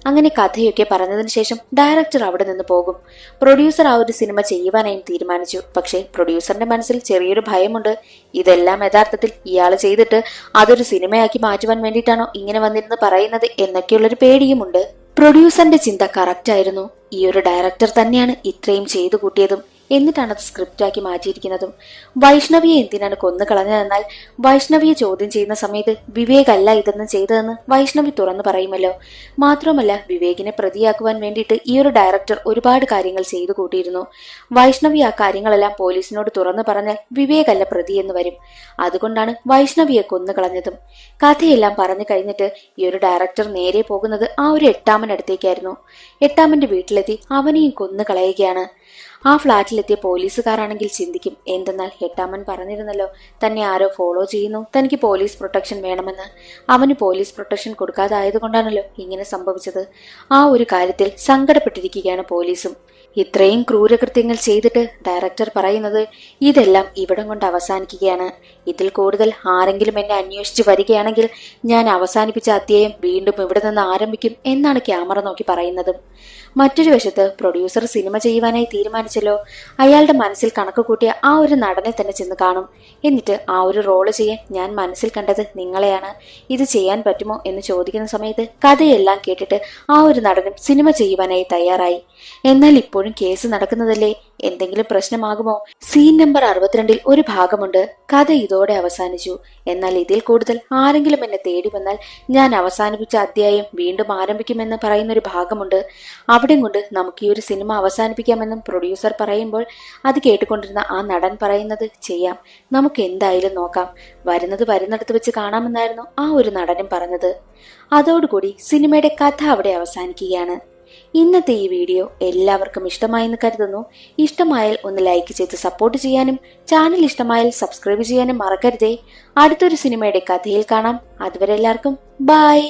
അങ്ങനെ കഥയൊക്കെ പറഞ്ഞതിന് ശേഷം ഡയറക്ടർ അവിടെ നിന്ന് പോകും. പ്രൊഡ്യൂസർ ആ ഒരു സിനിമ ചെയ്യുവാനായും തീരുമാനിച്ചു. പക്ഷേ പ്രൊഡ്യൂസറിന്റെ മനസ്സിൽ ചെറിയൊരു ഭയമുണ്ട്. ഇതെല്ലാം യഥാർത്ഥത്തിൽ ഇയാൾ ചെയ്തിട്ട് അതൊരു സിനിമയാക്കി മാറ്റുവാൻ വേണ്ടിയിട്ടാണോ ഇങ്ങനെ വന്നിരുന്ന് പറയുന്നത് എന്നൊക്കെയുള്ളൊരു പേടിയുമുണ്ട്. പ്രൊഡ്യൂസറിന്റെ ചിന്ത കറക്റ്റ് ആയിരുന്നു. ഈ ഒരു ഡയറക്ടർ തന്നെയാണ് ഇത്രയും ചെയ്തു കൂട്ടിയതും എന്നിട്ടാണ് അത് സ്ക്രിപ്റ്റാക്കി മാറ്റിയിരിക്കുന്നതും. വൈഷ്ണവിയെ എന്തിനാണ് കൊന്നു കളഞ്ഞതെന്നാൽ വൈഷ്ണവിയെ ചോദ്യം ചെയ്യുന്ന സമയത്ത് വിവേകല്ല ഇതൊന്നും ചെയ്തതെന്ന് വൈഷ്ണവി തുറന്നു പറയുമല്ലോ. മാത്രമല്ല വിവേകിനെ പ്രതിയാക്കുവാൻ വേണ്ടിയിട്ട് ഈ ഒരു ഡയറക്ടർ ഒരുപാട് കാര്യങ്ങൾ ചെയ്തു കൂട്ടിയിരുന്നു. വൈഷ്ണവി ആ കാര്യങ്ങളെല്ലാം പോലീസിനോട് തുറന്നു പറഞ്ഞാൽ വിവേകല്ല പ്രതി എന്ന് വരും. അതുകൊണ്ടാണ് വൈഷ്ണവിയെ കൊന്നു കളഞ്ഞതും. കഥയെല്ലാം പറഞ്ഞു കഴിഞ്ഞിട്ട് ഈ ഒരു ഡയറക്ടർ നേരെ പോകുന്നത് ആ ഒരു എട്ടാമനടുത്തേക്കായിരുന്നു. എട്ടാമന്റെ വീട്ടിലെത്തി അവനെയും കൊന്നു കളയുകയാണ്. ആ ഫ്ളാറ്റിലെത്തിയ പോലീസുകാരാണെങ്കിൽ ചിന്തിക്കും, എന്തെന്നാൽ എട്ടാമൻ പറഞ്ഞിരുന്നല്ലോ തന്നെ ആരോ ഫോളോ ചെയ്യുന്നു, തനിക്ക് പോലീസ് പ്രൊട്ടക്ഷൻ വേണമെന്ന്. അവന് പോലീസ് പ്രൊട്ടക്ഷൻ കൊടുക്കാതായതുകൊണ്ടാണല്ലോ ഇങ്ങനെ സംഭവിച്ചത്. ആ ഒരു കാര്യത്തിൽ സങ്കടപ്പെട്ടിരിക്കുകയാണ് പോലീസും. ഇത്രയും ക്രൂരകൃത്യങ്ങൾ ചെയ്തിട്ട് ഡയറക്ടർ പറയുന്നത് ഇതെല്ലാം ഇവിടം കൊണ്ട് അവസാനിക്കുകയാണ്. ഇതിൽ കൂടുതൽ ആരെങ്കിലും എന്നെ അന്വേഷിച്ചു വരികയാണെങ്കിൽ ഞാൻ അവസാനിപ്പിച്ച അധ്യായം വീണ്ടും ഇവിടെ നിന്ന് ആരംഭിക്കും എന്നാണ് ക്യാമറ നോക്കി പറയുന്നതും. മറ്റൊരു വശത്ത് പ്രൊഡ്യൂസർ സിനിമ ചെയ്യുവാനായി തീരുമാനിച്ചല്ലോ. അയാളുടെ മനസ്സിൽ കണക്ക് കൂട്ടിയ ആ ഒരു നടനെ തന്നെ ചെന്ന് കാണും. എന്നിട്ട് ആ ഒരു റോള് ചെയ്യാൻ ഞാൻ മനസ്സിൽ കണ്ടത് നിങ്ങളെയാണ്, ഇത് ചെയ്യാൻ പറ്റുമോ എന്ന് ചോദിക്കുന്ന സമയത്ത് കഥയെല്ലാം കേട്ടിട്ട് ആ ഒരു നടനും സിനിമ ചെയ്യുവാനായി തയ്യാറായി. എന്നാൽ ഇപ്പോഴും കേസ് നടക്കുന്നതല്ലേ, എന്തെങ്കിലും പ്രശ്നമാകുമോ? സീൻ നമ്പർ 62 ഒരു ഭാഗമുണ്ട്, കഥ ഇതോടെ അവസാനിച്ചു, എന്നാൽ ഇതിൽ കൂടുതൽ ആരെങ്കിലും എന്നെ തേടി വന്നാൽ ഞാൻ അവസാനിപ്പിച്ച അധ്യായം വീണ്ടും ആരംഭിക്കുമെന്ന് പറയുന്നൊരു ഭാഗമുണ്ട്. അവിടെ കൊണ്ട് നമുക്ക് ഈ ഒരു സിനിമ അവസാനിപ്പിക്കാമെന്നും പ്രൊഡ്യൂസർ പറയുമ്പോൾ അത് കേട്ടുകൊണ്ടിരുന്ന ആ നടൻ പറയുന്നത് ചെയ്യാം, നമുക്ക് എന്തായാലും നോക്കാം, വരുന്നിടത്ത് വെച്ച് കാണാമെന്നായിരുന്നു ആ ഒരു നടനും പറഞ്ഞത്. അതോടുകൂടി സിനിമയുടെ കഥ അവിടെ അവസാനിക്കുകയാണ്. ഇന്നത്തെ ഈ വീഡിയോ എല്ലാവർക്കും ഇഷ്ടമായെന്ന് കരുതുന്നു. ഇഷ്ടമായാൽ ഒന്ന് ലൈക്ക് ചെയ്ത് സപ്പോർട്ട് ചെയ്യാനും ചാനൽ ഇഷ്ടമായാൽ സബ്സ്ക്രൈബ് ചെയ്യാനും മറക്കരുതേ. അടുത്തൊരു സിനിമയുടെ കഥയിൽ കാണാം. അതുവരെ എല്ലാവർക്കും ബൈ.